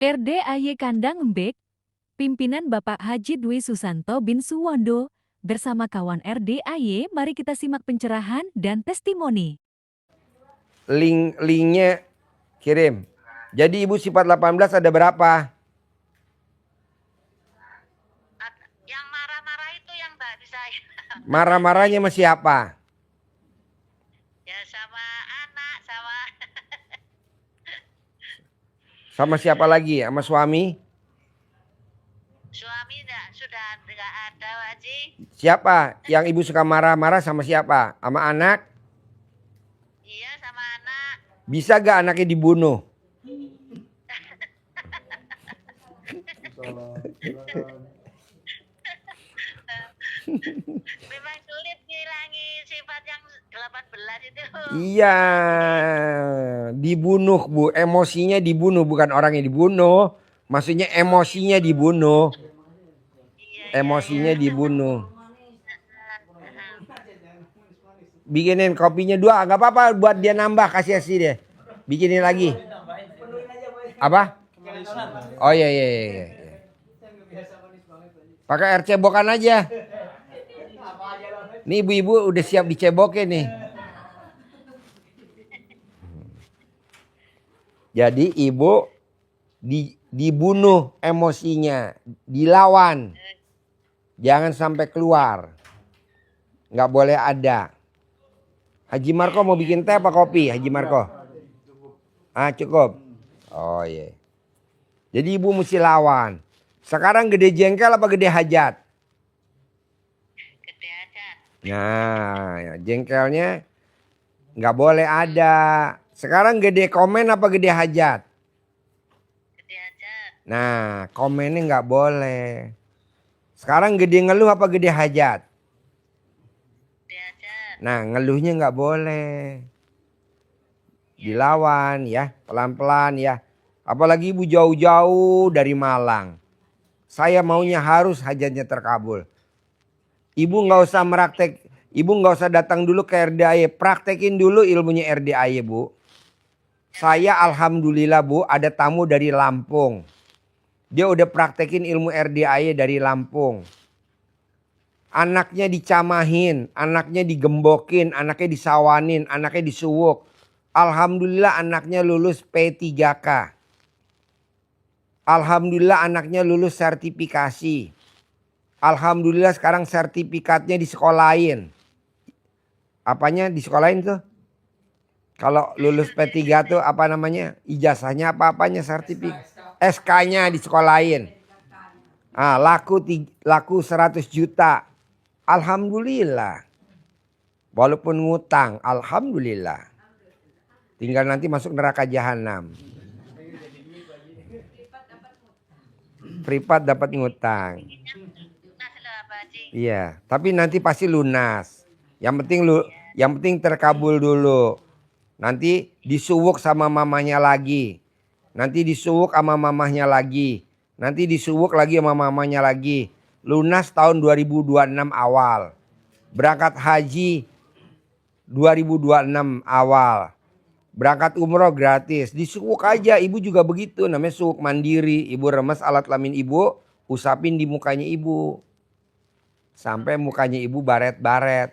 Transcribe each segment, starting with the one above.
RDAY Kandang Embek, pimpinan Bapak Haji Dwi Susanto bin Suwondo, bersama kawan RDAY, mari kita simak pencerahan dan testimoni. Linknya kirim. Jadi ibu sifat 18 ada berapa? Yang marah-marah itu yang nggak bisa. Marah-marahnya sama siapa? Ya sama anak, sama Sama siapa lagi? Sama suami? suami sudah nggak ada, Haji. Siapa? Yang ibu suka marah-marah sama siapa? Sama anak? Iya, sama anak. Bisa gak anaknya dibunuh? Memang sulit ngilangi sifat yang 18 itu. Iya, dibunuh bu, emosinya dibunuh, bukan orangnya dibunuh. Maksudnya emosinya dibunuh, emosinya dibunuh. Bikinin kopinya 2, nggak apa-apa buat dia nambah, kasih deh. Bikinin lagi. Apa? Oh iya. Pakai air cebokan aja. Nih ibu-ibu udah siap dicebokin nih. Jadi ibu dibunuh emosinya, dilawan. Jangan sampai keluar. Nggak boleh ada. Haji Marco mau bikin teh apa kopi, Haji Marco? Ah cukup. Oh iya. Jadi ibu mesti lawan. Sekarang gede jengkel apa gede hajat? Gede hajat. Nah, jengkelnya nggak boleh ada. Sekarang gede komen apa gede hajat? Gede hajat. Nah, komennya nggak boleh. Sekarang gede ngeluh apa gede hajat? Gede hajat. Nah, ngeluhnya nggak boleh. Dilawan ya, pelan-pelan ya. Apalagi ibu jauh-jauh dari Malang. Saya maunya harus hajatnya terkabul. Ibu nggak usah ibu nggak usah datang dulu ke RDAY. Praktekin dulu ilmunya RDAY bu. Saya alhamdulillah bu ada tamu dari Lampung. Dia udah praktekin ilmu RDAY dari Lampung. Anaknya dicamahin, anaknya digembokin, anaknya disawanin, anaknya disuwuk. Alhamdulillah anaknya lulus P3K. Alhamdulillah anaknya lulus sertifikasi. Alhamdulillah sekarang sertifikatnya disekolahin. Apanya disekolahin tuh? Kalau lulus P3 tuh apa namanya? Ijazahnya apa-apanya sertifikat. SK-nya disekolahin. Ah, laku 100 juta. Alhamdulillah. Walaupun ngutang, alhamdulillah. Tinggal nanti masuk neraka jahanam. Privat dapat ngutang. Iya, tapi nanti pasti lunas. Yang penting terkabul dulu. Nanti disuwuk sama mamanya lagi. Nanti disuwuk sama mamahnya lagi. Nanti disuwuk lagi sama mamanya lagi. Lunas tahun 2026 awal. Berangkat haji 2026 awal. Berangkat umroh gratis. Disuwuk aja, ibu juga begitu. Namanya suwuk mandiri. Ibu remes alat kelamin ibu, usapin di mukanya ibu. Sampai mukanya ibu baret-baret.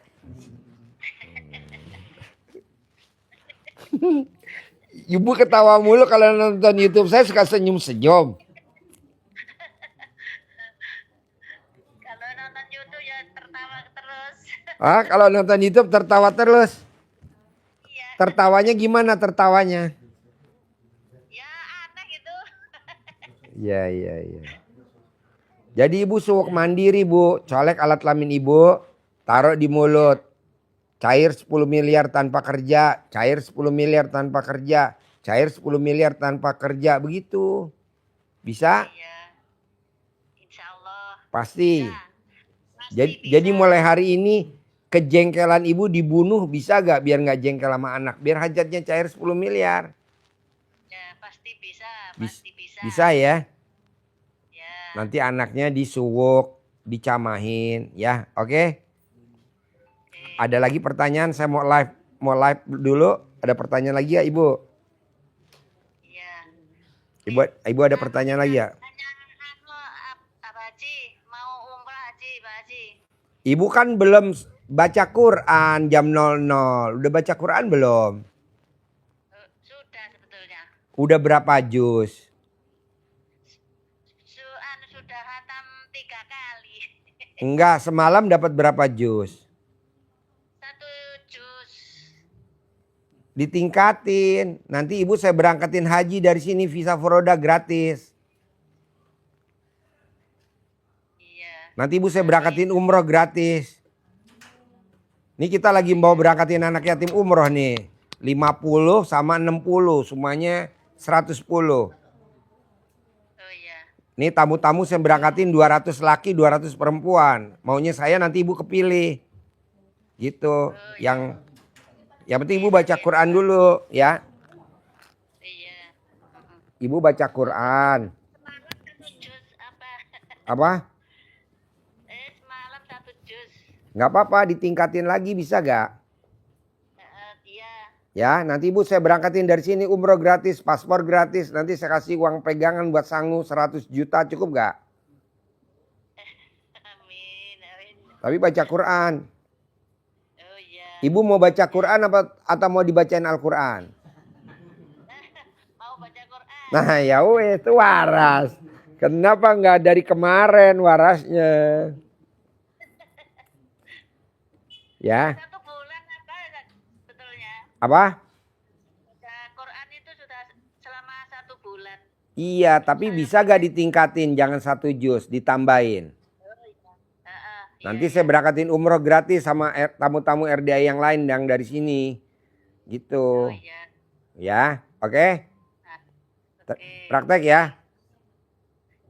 Ibu ketawa mulu kalau nonton YouTube, saya suka senyum-senyum. Kalau nonton YouTube ya tertawa terus. Ah, kalau nonton YouTube tertawa terus. Iya. Tertawanya gimana tertawanya? Ya aneh gitu. Iya. Jadi ibu suwuk mandiri bu, colek alat kelamin ibu, taruh di mulut. Cair 10 miliar tanpa kerja, cair 10 miliar tanpa kerja, cair 10 miliar tanpa kerja, begitu. Bisa? Iya. Insya Allah. Pasti. Ya, pasti Jadi bisa. mulai hari ini kejengkelan ibu dibunuh, bisa gak biar gak jengkel sama anak? Biar hajatnya cair 10 miliar. Ya pasti bisa, pasti bisa. Bisa ya? Ya. Nanti anaknya disuwuk, dicamahin ya, oke? Ada lagi pertanyaan, saya mau live dulu. Ada pertanyaan lagi ya ibu? Iya. Ibu ada pertanyaan lagi ya? Hanya apa Haji? Mau umrah Haji, Pak Haji. Ibu kan belum baca Quran jam 00. Udah baca Quran belum? Sudah sebetulnya. Udah berapa juz? Sudah khatam 3 kali. Enggak, semalam dapat berapa juz? 1 juz. Ditingkatin. Nanti ibu saya berangkatin haji dari sini, visa Foroda gratis. Iya. Nanti ibu saya berangkatin umroh gratis. Ini kita lagi mau berangkatin anak yatim umroh nih. 50 sama 60, semuanya 110. Oh iya. Nih tamu-tamu saya berangkatin 200 laki, 200 perempuan. Maunya saya nanti ibu kepilih. Gitu. Yang penting ibu baca Quran dulu ya. Iya. Ibu baca Quran. Semalam 1 juz apa? Apa? Semalam 1 juz. Nggak apa-apa, ditingkatin lagi bisa gak? Iya. Ya, nanti ibu saya berangkatin dari sini umroh gratis, paspor gratis. Nanti saya kasih uang pegangan buat sangu 100 juta, cukup gak? Amin, amin. Tapi baca Quran. Oh iya. Ibu mau baca Quran atau mau dibacain Al-Quran? Mau baca Quran. Nah ya weh, itu waras. Kenapa nggak dari kemarin warasnya? Ya. 1 bulan apa sebetulnya? Apa? Baca Quran itu sudah selama 1 bulan. Iya, tapi bisa gak ditingkatin? Jangan 1 juz, ditambahin. Oh iya. Nanti saya berangkatin umroh gratis sama tamu-tamu RDI yang lain yang dari sini. Gitu. Oh iya. Ya, oke? Oke. Praktek ya.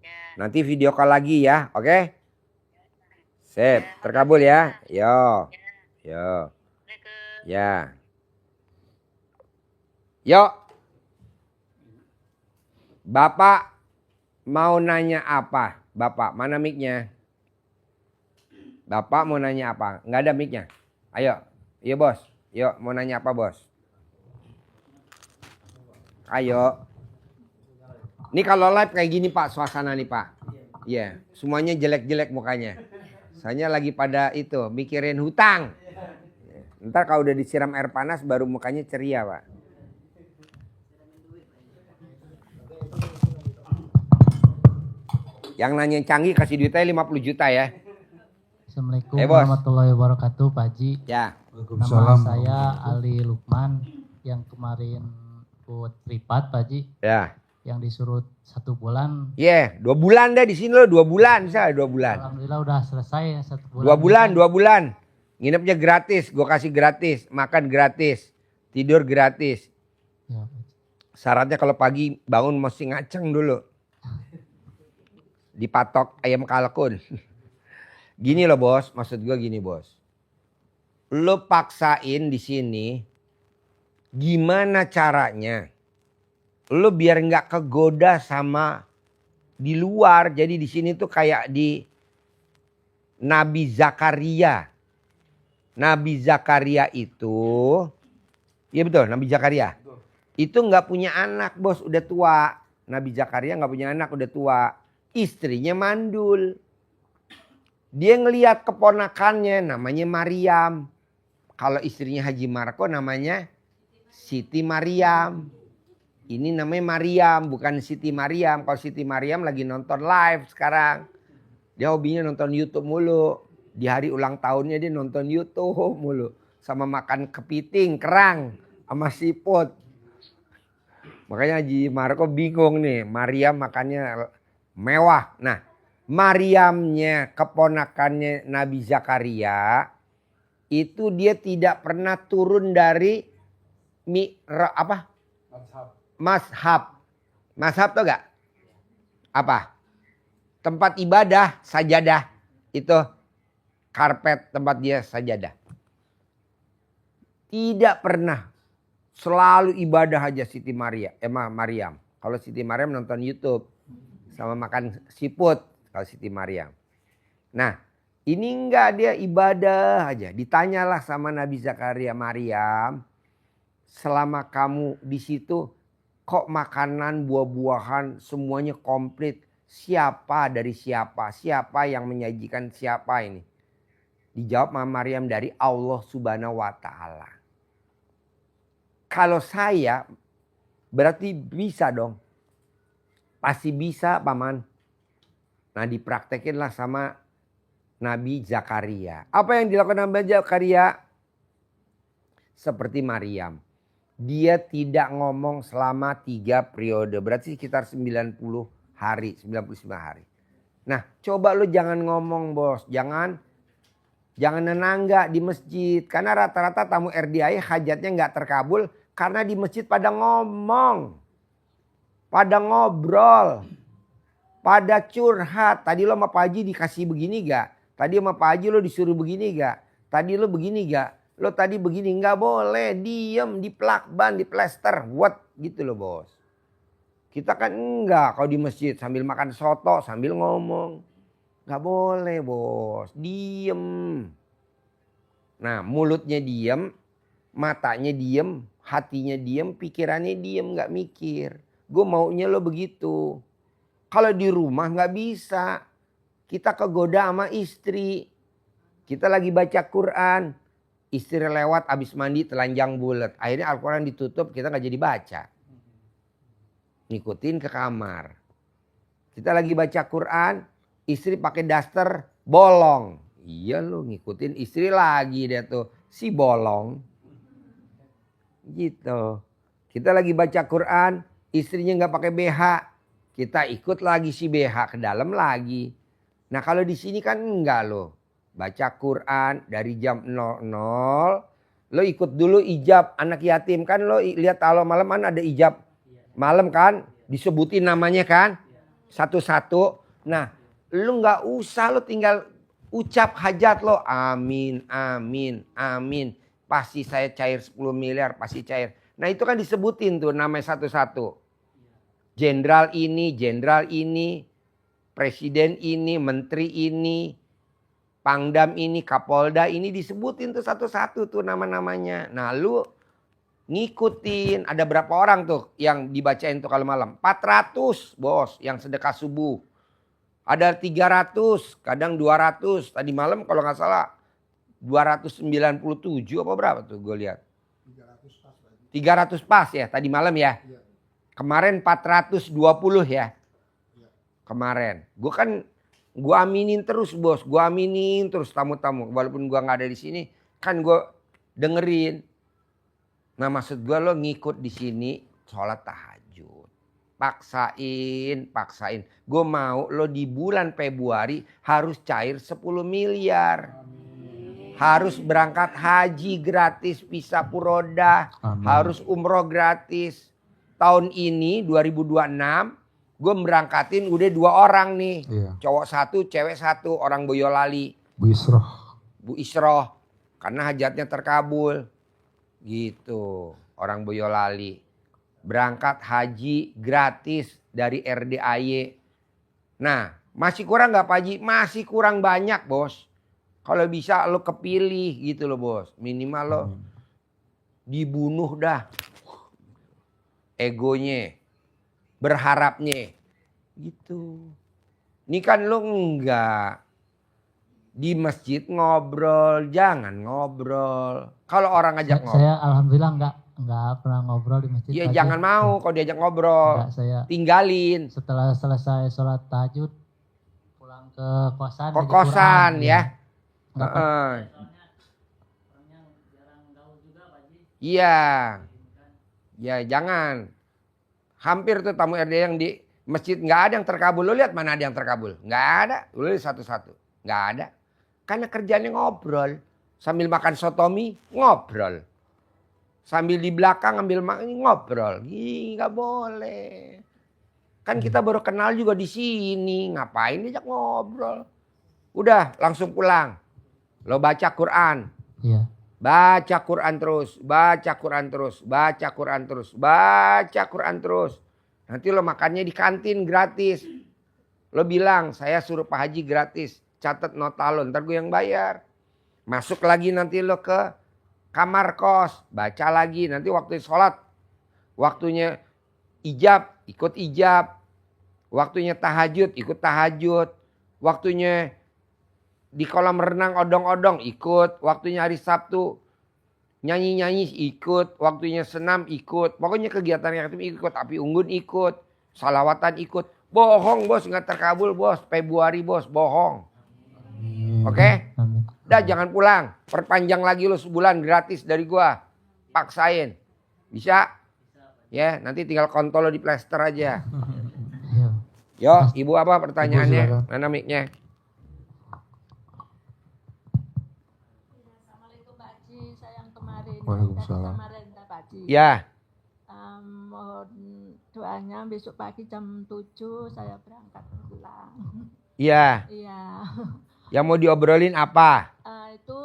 Ya. Nanti video call lagi ya, oke? Sip, terkabul ya. Yo. Yo. Assalamualaikum. Ya. Yuk. Bapak mau nanya apa? Bapak, mana mic-nya? Bapak mau nanya apa? Nggak ada mic-nya. Ayo. Iya bos. Yuk, mau nanya apa bos? Ayo. Ini kalau live kayak gini Pak, suasana nih Pak. Iya, semuanya jelek-jelek mukanya. Soalnya lagi pada itu, mikirin hutang. Ntar kalau udah disiram air panas baru mukanya ceria Pak. Yang nanya canggih kasih duitnya 50 juta ya. Assalamualaikum Bos. warahmatullahi wabarakatuh Pak Haji. Ya. Nama saya Ali Lukman yang kemarin ikut privat Pak Haji. Ya. Yang disuruh 1 bulan. Iya, 2 bulan deh di sini lo, 2 bulan, saya 2 bulan. Alhamdulillah udah selesai 1 bulan. 2 bulan, 2 bulan. Nginepnya gratis, gue kasih gratis, makan gratis, tidur gratis. Ya, Pak Haji. Syaratnya kalau pagi bangun mesti ngaceng dulu. Dipatok ayam kalkun. Gini loh bos, maksud gue gini bos. Lo paksain di sini, gimana caranya? Lo biar nggak kegoda sama di luar. Jadi di sini tuh kayak di Nabi Zakaria. Nabi Zakaria itu, iya betul, Nabi Zakaria. Itu nggak punya anak bos, udah tua. Nabi Zakaria nggak punya anak, udah tua. Istrinya mandul. Dia ngelihat keponakannya namanya Maryam. Kalau istrinya Haji Marco namanya Siti Maryam. Ini namanya Maryam, bukan Siti Maryam. Kalau Siti Maryam lagi nonton live sekarang. Dia hobinya nonton YouTube mulu. Di hari ulang tahunnya dia nonton YouTube mulu. Sama makan kepiting, kerang, sama siput. Makanya Haji Marco bingung nih. Maryam makannya mewah. Nah, Maryamnya keponakannya Nabi Zakaria. Itu dia tidak pernah turun dari Mashab. Mashab tau gak? Apa? Tempat ibadah, sajadah. Itu karpet tempat dia sajadah. Tidak pernah. Selalu ibadah aja Siti Maryam. Kalau Siti Maryam nonton YouTube. Sama makan siput. Kalau Siti Maryam. Nah ini enggak, dia ibadah aja. Ditanyalah sama Nabi Zakaria, Maryam. Selama kamu di situ Kok makanan, buah-buahan semuanya komplit. Siapa dari siapa? Siapa yang menyajikan siapa ini? Dijawab Mama Maryam dari Allah Subhanahu wa Ta'ala. Kalau saya berarti bisa dong. Pasti bisa Paman. Nah dipraktekinlah sama Nabi Zakaria. Apa yang dilakukan Nabi Zakaria? Seperti Maryam. Dia tidak ngomong selama 3 periode. Berarti sekitar 90 hari, 99 hari. Nah coba lu jangan ngomong bos. Jangan nenangga di masjid. Karena rata-rata tamu RDI hajatnya nggak terkabul. Karena di masjid pada ngomong. Pada ngobrol. Pada curhat. Tadi lo sama Pak Haji dikasih begini gak? Tadi sama Pak Haji lo disuruh begini gak? Tadi lo begini gak? Lo tadi begini. Gak boleh. Diem. Diplakban. Diplester. What? Gitu loh bos. Kita kan enggak. Kalau di masjid sambil makan soto. Sambil ngomong. Gak boleh bos. Diem. Nah mulutnya diem. Matanya diem. Hatinya diem. Pikirannya diem. Gak mikir. Gue maunya lo begitu. Kalau di rumah nggak bisa. Kita kegoda sama istri. Kita lagi baca Quran. Istri lewat abis mandi telanjang bulat. Akhirnya Al-Quran ditutup kita nggak jadi baca. Ngikutin ke kamar. Kita lagi baca Quran. Istri pakai daster bolong. Iya lo ngikutin istri lagi dia tuh. Si bolong. Gitu. Kita lagi baca Quran. Istrinya nggak pakai BH. Kita ikut lagi si BH ke dalam lagi. Nah kalau di sini kan enggak loh. Baca Quran dari jam 00. Lo ikut dulu ijab anak yatim. Kan lo lihat kalau malam kan ada ijab. Malam kan disebutin namanya kan. Satu-satu. Nah lo nggak usah lo tinggal ucap hajat lo. Amin, amin, amin. Pasti saya cair 10 miliar. Pasti cair. Nah itu kan disebutin tuh namanya satu-satu. Jenderal ini, presiden ini, menteri ini, pangdam ini, kapolda ini disebutin tuh satu-satu tuh nama-namanya. Nah lu ngikutin. Ada berapa orang tuh yang dibacain tuh kalau malam? 400 bos yang sedekah subuh. Ada 300, kadang 200. Tadi malam kalau nggak salah 297 apa berapa tuh gue lihat. 300 pas ya tadi malam ya. Kemarin 420 ya. Kemarin. Gue aminin terus bos. Gue aminin terus tamu-tamu. Walaupun gue gak ada di sini. Kan gue dengerin. Nah maksud gue lo ngikut di sini. Sholat tahajud. Paksain. Gue mau lo di bulan Februari harus cair 10 miliar. Harus berangkat haji gratis. Pisah roda. Harus umroh gratis. Tahun ini 2026 gue berangkatin udah 2 orang nih. Iya. Cowok 1, cewek 1, orang Boyolali. Bu Isroh. Karena hajatnya terkabul. Gitu. Orang Boyolali. Berangkat haji gratis dari RDAY. Nah masih kurang gak Pak Haji? Masih kurang banyak bos. Kalau bisa lo kepilih gitu loh bos. Minimal lo dibunuh dah. Egonya, berharapnya, gitu. Ini kan lo enggak di masjid ngobrol, jangan ngobrol. Kalau orang ngajak ngobrol, saya alhamdulillah enggak pernah ngobrol di masjid. Iya jangan mau kalau diajak ngobrol, tinggalin. Setelah selesai sholat tahajud, pulang ke kosan. Ke kosan ya. Iya. Ya jangan. Hampir tuh tamu RD yang di masjid nggak ada yang terkabul. Lo lihat mana ada yang terkabul? Nggak ada. Lo lihat satu-satu. Nggak ada. Karena kerjanya ngobrol. Sambil makan sotomi ngobrol. Sambil di belakang ambil makan ngobrol. Ih nggak boleh. Kan kita baru kenal juga di sini. Ngapain diajak ngobrol? Udah langsung pulang. Lo baca Quran. Iya. Baca Quran terus, baca Quran terus, baca Quran terus, baca Quran terus. Nanti lo makannya di kantin gratis. Lo bilang saya suruh Pak Haji gratis. Catat nota lo, ntar gue yang bayar. Masuk lagi nanti lo ke kamar kos. Baca lagi, nanti waktu sholat. Waktunya ijab, ikut ijab. Waktunya tahajud, ikut tahajud. Waktunya di kolam renang odong-odong, ikut. Waktunya hari Sabtu nyanyi-nyanyi, ikut. Waktunya senam, ikut. Pokoknya kegiatan yang ikut. Api unggun ikut. Salawatan ikut. Bohong bos, nggak terkabul bos. Februari bos, bohong. Oke? Amin. Dah jangan pulang. Perpanjang lagi lo sebulan gratis dari gua. Paksain. Bisa? Ya, nanti tinggal kontol lo di plester aja. Iya. Yo, ibu apa pertanyaannya? Ibu, silakan. Mana mic-nya? Assalamualaikum Pak Haji, saya yang kemarin Waalaikumsalam. dari Samarinda Pak Haji. Ya, Mohon doanya besok pagi jam 7 saya berangkat pulang. iya. Iya. Yang mau diobrolin apa? Itu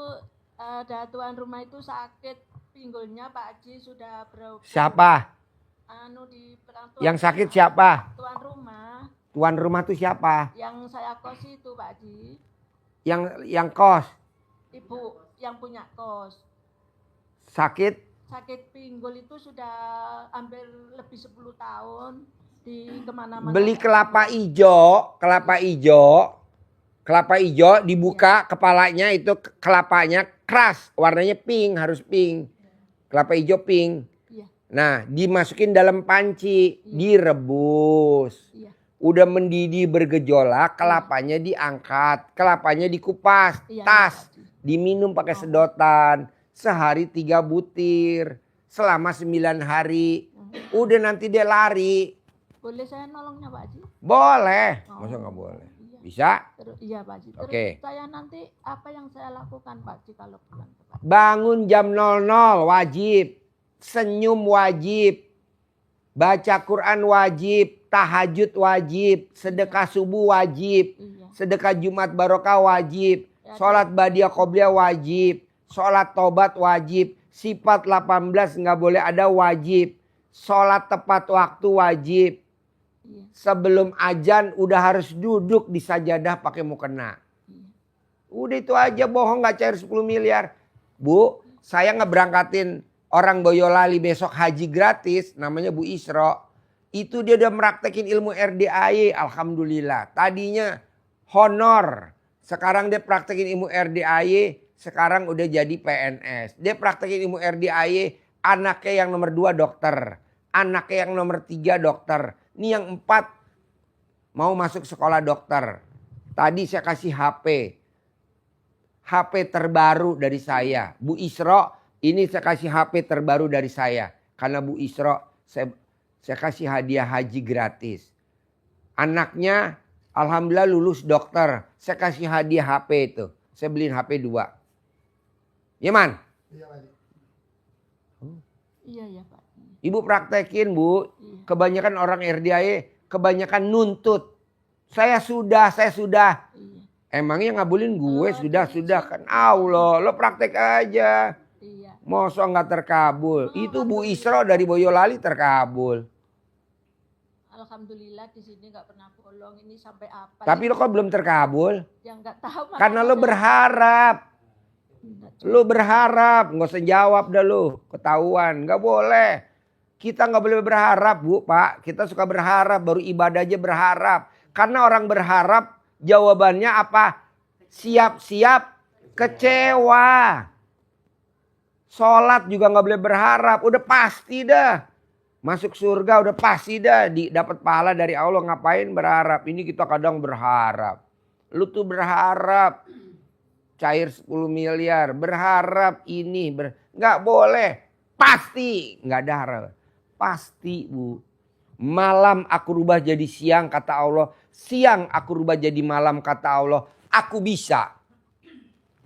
ada tuan rumah itu sakit pinggulnya Pak Haji sudah berobat. Siapa? Yang sakit siapa? Tuan rumah Tuan rumah tuh siapa? yang saya kos itu Pak Haji. Yang kos. Ibu yang punya kos. Sakit? Sakit pinggul itu sudah hampir lebih 10 tahun di kemana-mana. Beli kelapa ijo, kelapa ijo dibuka kepalanya itu kelapanya keras, warnanya pink, harus pink. Kelapa ijo pink. Iya. Nah, dimasukin dalam panci, direbus. Iya. Udah mendidih bergejolak, kelapanya diangkat, kelapanya dikupas, Iya, tas, Pak Haji. diminum pakai sedotan. Sehari 3 butir, selama 9 hari. Udah nanti dia lari. Boleh saya nolongnya Pak Haji? Boleh. Oh, Masa nggak boleh? Iya. Bisa? Terus, iya Pak Haji. Terus Oke. saya nanti apa yang saya lakukan Pak Haji kalau pulang ke Pak Haji? Bangun jam 00 wajib. Senyum wajib. Baca Quran wajib. Tahajud wajib. Sedekah subuh wajib. Iya. Sedekah Jumat Barokah wajib. Ya, Sholat Badiah Qobliyah wajib. Sholat Tobat wajib. Sifat 18 nggak boleh ada wajib. Sholat tepat waktu wajib. Iya. Sebelum azan udah harus duduk di sajadah pakai mukena. Iya. Udah itu aja, bohong nggak cair 10 miliar. Bu, saya ngeberangkatin orang Boyolali besok haji gratis. Namanya Bu Isro. Itu dia udah meraktekin ilmu RDAY. Alhamdulillah. Tadinya honor. Sekarang dia praktekin ilmu RDAY. Sekarang udah jadi PNS. Dia praktekin ilmu RDAY. Anaknya yang nomor 2 dokter. Anaknya yang nomor 3 dokter. Ini yang 4 mau masuk sekolah dokter. Tadi saya kasih HP. HP terbaru dari saya. Bu Isro, ini saya kasih HP terbaru dari saya. Karena Bu Isro, saya kasih hadiah haji gratis. Anaknya alhamdulillah lulus dokter. Saya kasih hadiah HP itu. Saya beliin HP 2. Ya man? Iya ya Pak. Ibu praktekin Bu. Iya. Kebanyakan orang RDAY, kebanyakan nuntut. Saya sudah. Iya. Emangnya ngabulin gue? Oh, Sudah jadi kan. Allah, lo praktek aja. Iya. Masa nggak terkabul? Oh, Itu Bu alhamdulillah. Isro dari Boyolali terkabul. Alhamdulillah di sini nggak pernah bolong ini sampai apa? Tapi lo kok belum terkabul? yang nggak tahu. Karena lo makanya berharap. Enggak, Lo berharap. Nggak usah jawab dah lo. Ketahuan. Nggak boleh. Kita nggak boleh berharap Bu, Pak. Kita suka berharap. Baru ibadah aja berharap. Karena orang berharap jawabannya apa? Siap-siap kecewa. Sholat juga nggak boleh berharap. Udah pasti dah. Masuk surga udah pasti dah. Dapat pahala dari Allah. Ngapain berharap? Ini kita kadang berharap. Lu tuh berharap. Cair 10 miliar. Berharap ini. Nggak boleh. Pasti. Nggak ada harap. Pasti Bu. Malam aku rubah jadi siang kata Allah. Siang aku rubah jadi malam kata Allah. Aku bisa.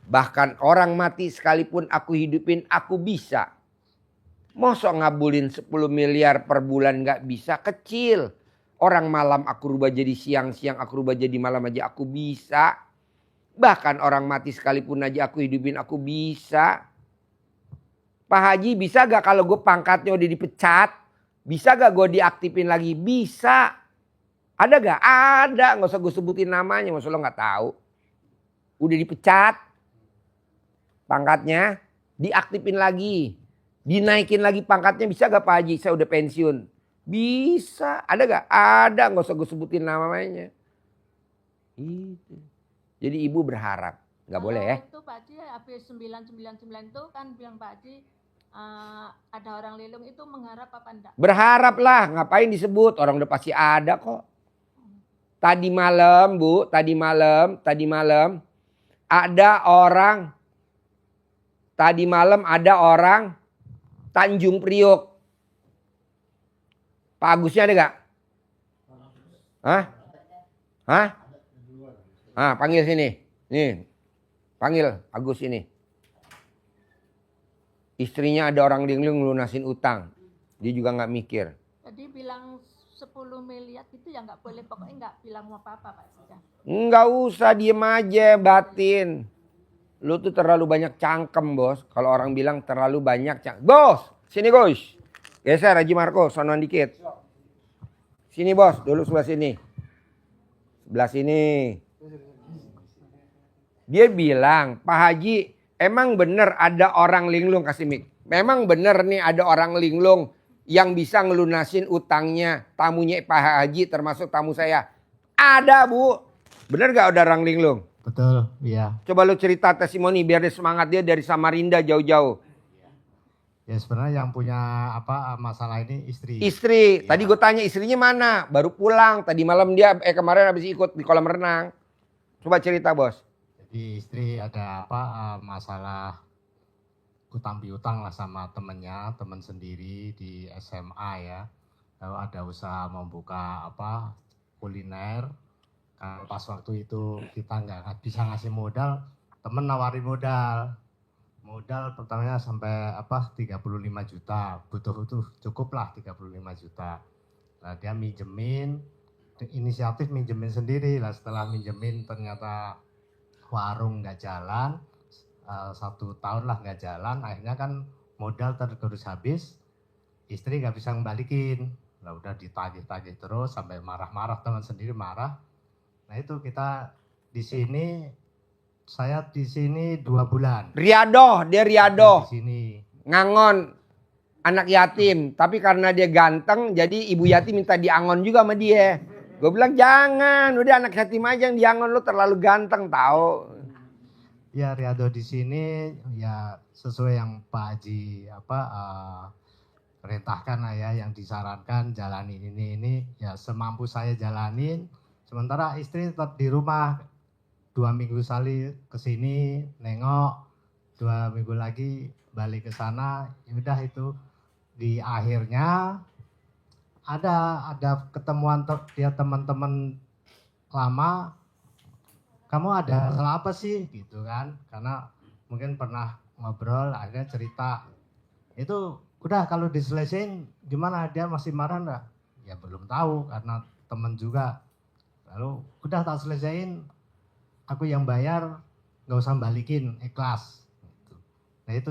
Bahkan orang mati sekalipun aku hidupin, aku bisa. Masa ngabulin 10 miliar per bulan gak bisa? Kecil. Orang malam aku rubah jadi siang, siang aku rubah jadi malam aja aku bisa. Bahkan orang mati sekalipun aja aku hidupin, aku bisa. Pak Haji bisa gak kalau gue pangkatnya udah dipecat? Bisa gak gue diaktifin lagi? Bisa. Ada gak? Ada. Gak usah gue sebutin namanya, masa lo gak tahu. Udah dipecat. Pangkatnya diaktifin lagi. Dinaikin lagi pangkatnya bisa gak Pak Haji? Saya udah pensiun. Bisa, ada gak? Ada, gak usah gue sebutin namanya. Itu. Jadi ibu berharap, gak boleh ya. Itu Pak Haji habis 999 itu kan bilang Pak Haji ada orang lilung itu mengharap apa enggak? Berharap lah, ngapain disebut, orang udah pasti ada kok. Tadi malam Bu, tadi malam ada orang Tanjung Priok. Pak Agusnya ada gak? Hah? Panggil sini. Nih, panggil Agus ini. Istrinya ada orang linglung lunasin utang. Dia juga gak mikir. Jadi bilang 10 miliar itu ya nggak boleh, pokoknya nggak bilang apa-apa Pak Haji. Nggak usah, diem aja, batin. Lu tuh terlalu banyak cangkem, Bos. Kalau orang bilang terlalu banyak cangkem. Bos, sini Gus. Geser Haji Marco, sonoan dikit. Sini Bos, dulu sebelah sini. Sebelah sini. Dia bilang, Pak Haji, emang bener ada orang linglung, kasih mik. Memang bener nih ada orang linglung yang bisa ngelunasin utangnya tamunya Pak Haji termasuk tamu saya. Ada Bu. Bener gak ada orang linglung? Betul, iya. Coba lu cerita testimoni biar dia semangat, dia dari Samarinda jauh-jauh. Ya sebenarnya yang punya masalah ini istri. Istri, Ya. tadi gue tanya istrinya mana? Baru pulang, tadi malam dia kemarin habis ikut di kolam renang. Coba cerita Bos. Jadi istri ada masalah utang piutang lah sama temennya, teman sendiri di SMA ya. Lalu ada usaha membuka kuliner. Pas waktu itu kita nggak bisa ngasih modal, temen nawarin modal. Modal pertamanya sampai 35 juta. Butuh itu cukup lah 35 juta. Nah, dia minjemin, inisiatif minjemin sendiri lah. Setelah minjemin ternyata warung nggak jalan. 1 tahun lah nggak jalan, akhirnya kan modal tergerus habis, istri nggak bisa ngembalikin, lah udah ditagih-tagih terus sampai marah-marah, teman sendiri marah. Nah itu saya di sini 2 bulan. Riado, dia Riado. Di sini. Ngangon, anak yatim. Tapi karena dia ganteng, jadi ibu yatim minta diangon juga sama dia. Gue bilang jangan, udah anak yatim aja yang diangon, lu terlalu ganteng tahu. Ya Riado di sini ya sesuai yang Pak Haji perintahkan lah ya, yang disarankan jalanin ini ya semampu saya jalanin. Sementara istri tetap di rumah 2 minggu sekali kesini nengok, 2 minggu lagi balik ke sana. Ya udah itu di akhirnya ada ketemuan dia teman-teman lama. Kamu ada salah apa sih gitu kan, karena mungkin pernah ngobrol, akhirnya cerita itu. Udah kalau diselesaikan gimana, dia masih marah enggak? Ya belum tahu karena temen juga. Lalu udah tak selesaiin, aku yang bayar, nggak usah balikin, ikhlas gitu. Nah itu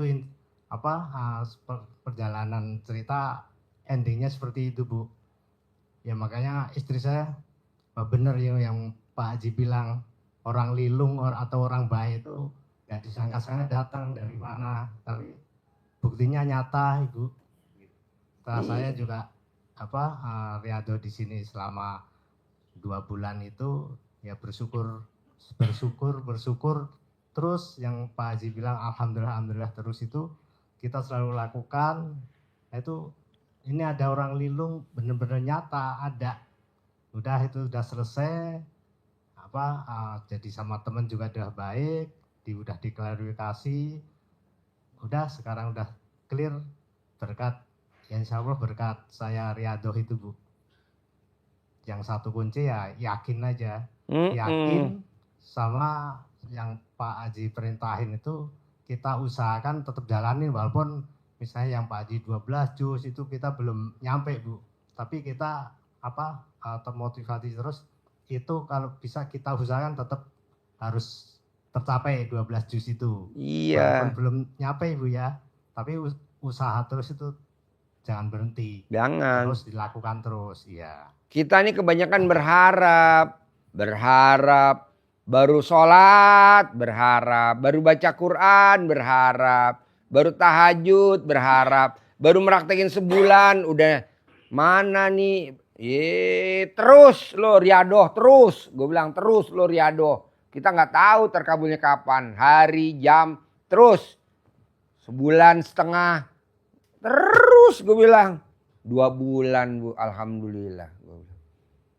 perjalanan cerita endingnya seperti itu Bu. Ya makanya istri saya bener yang Pak Haji bilang, orang lilung atau orang baik itu nggak disangka-sangka datang dari mana, tapi buktinya nyata Ibu. Setelah saya juga Riado di sini selama 2 bulan itu ya bersyukur terus, yang Pak Haji bilang alhamdulillah terus itu kita selalu lakukan. Nah, itu ini ada orang lilung benar-benar nyata ada. Udah itu udah selesai. Jadi sama teman juga udah baik, udah diklarifikasi, udah sekarang udah clear berkat ya insya Allah berkat saya Riado itu Bu. Yang satu kunci ya yakin aja, yakin sama yang Pak Haji perintahin itu kita usahakan tetap jalanin, walaupun misalnya yang Pak Haji 12 juz itu kita belum nyampe Bu, tapi kita termotivasi terus. Itu kalau bisa kita usahakan tetap harus tercapai 12 juz itu. Iya. Walaupun belum nyampe Bu ya, tapi usaha terus itu jangan berhenti. Jangan. Terus dilakukan terus, iya. Kita ini kebanyakan berharap, baru sholat berharap, baru baca Quran berharap, baru tahajud berharap, baru meraktekin sebulan udah Mana nih? Terus lo riadoh terus. Gue bilang terus lo riadoh. Kita nggak tahu terkabulnya kapan. Hari, jam, terus. Sebulan setengah. Terus gue bilang. 2 bulan Bu, alhamdulillah.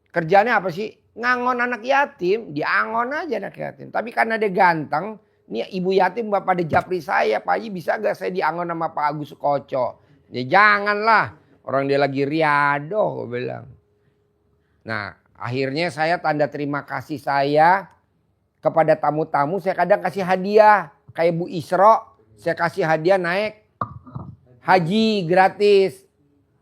Kerjanya apa sih? Ngangon anak yatim. Diangon aja anak yatim. Tapi karena dia ganteng. Nih ibu yatim bapak Japri saya. Pak Haji bisa gak saya diangon sama Pak Agus Sukoco? Ya janganlah. Orang dia lagi riado gue bilang. Nah akhirnya saya tanda terima kasih saya kepada tamu-tamu. Saya kadang kasih hadiah. Kayak Bu Isro. Saya kasih hadiah naik haji gratis.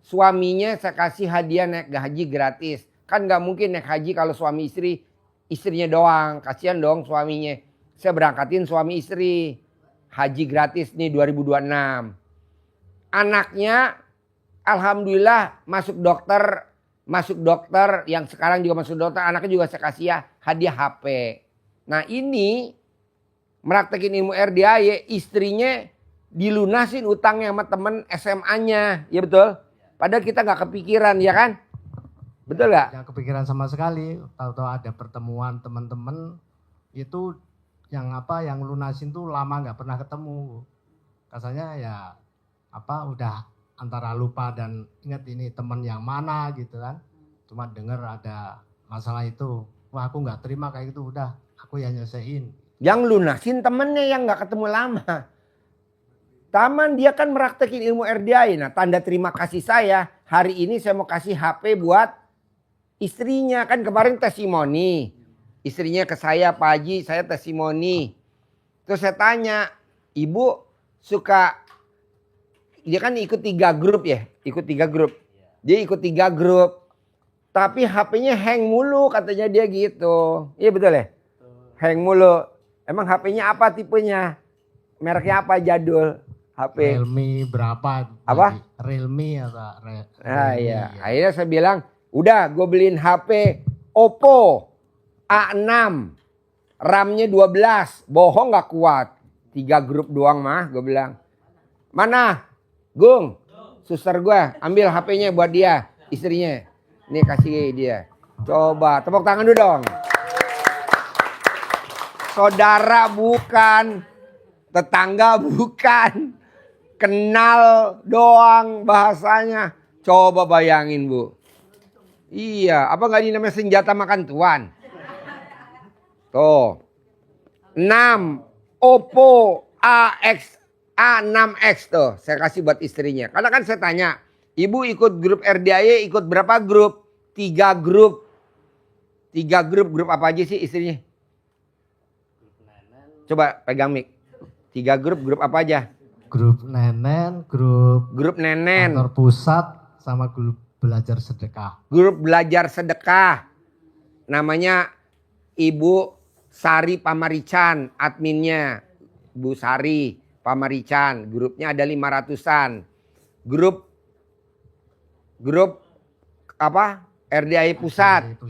Suaminya saya kasih hadiah naik haji gratis. Kan gak mungkin naik haji kalau suami istri. Istrinya doang. Kasihan dong suaminya. Saya berangkatin suami istri. Haji gratis nih 2026. Anaknya alhamdulillah masuk dokter. Masuk dokter. Yang sekarang juga masuk dokter. Anaknya juga saya kasih ya hadiah HP. Nah ini meraktekin ilmu RDAY. Istrinya dilunasin utangnya sama temen SMA-nya. Ya betul? Padahal kita gak kepikiran ya kan? Betul gak? Yang kepikiran sama sekali. Tahu-tahu ada pertemuan teman-teman itu yang lunasin tuh lama nggak pernah ketemu. Rasanya ya udah antara lupa dan ingat ini teman yang mana gitu kan. Cuma dengar ada masalah itu. Wah aku nggak terima kayak gitu, udah aku yang nyelesain. Yang lunasin temennya yang nggak ketemu lama. Taman dia kan meraktekin ilmu RDAY. Nah tanda terima kasih saya. Hari ini saya mau kasih HP buat istrinya. Kan kemarin testimoni. Istrinya ke saya, Pak Haji saya testimoni. Terus saya tanya. Ibu suka. Dia kan ikut 3 grup ya. Ikut 3 grup. Dia ikut 3 grup. Tapi HP-nya hang mulu katanya dia gitu. Iya betul ya? Hang mulu. Emang HP-nya apa tipenya? Mereknya apa jadul? HP. Realme berapa? Apa? Realme atau Nah iya. Akhirnya saya bilang, udah gue beliin HP Oppo A6. RAM-nya 12. Bohong gak kuat. 3 grup doang mah gue bilang. Mana? Gung. Suster gue ambil HP-nya buat dia. Istrinya. Nih kasih dia. Coba tepuk tangan dulu dong. Saudara bukan. Tetangga bukan. Kenal doang bahasanya. Coba bayangin Bu. Iya, apa gak ini namanya senjata makan tuan? Tuh. 6 Oppo A6X tuh. Saya kasih buat istrinya. Karena kan saya tanya. Ibu ikut grup RDAY ikut berapa grup? 3 grup. 3 grup. Grup apa aja sih istrinya? Coba pegang mic. 3 grup apa aja? Grup Nenen, grup Nenen. Kantor pusat, sama grup belajar sedekah. Grup belajar sedekah. Namanya Ibu Sari Pamarican, adminnya. Bu Sari Pamarican. Grupnya ada 500-an. Grup apa? RDAY Pusat.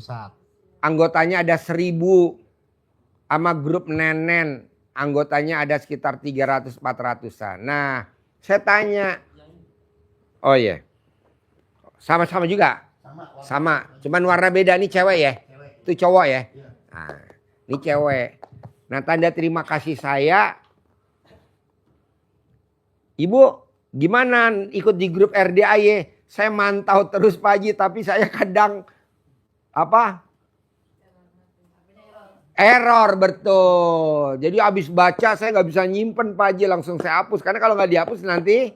Anggotanya ada 1000. Sama grup Nenen. Anggotanya ada sekitar 300-400-an. Nah, saya tanya. Oh iya. Sama-sama juga? Sama. Cuman warna beda. Ini cewek ya? Itu cowok ya? Nah, ini cewek. Nah, tanda terima kasih saya. Ibu, gimana ikut di grup RDAY? Saya mantau terus Pak Haji. Tapi saya kadang error betul. Jadi habis baca saya nggak bisa nyimpen Pak Haji, langsung saya hapus. Karena kalau nggak dihapus nanti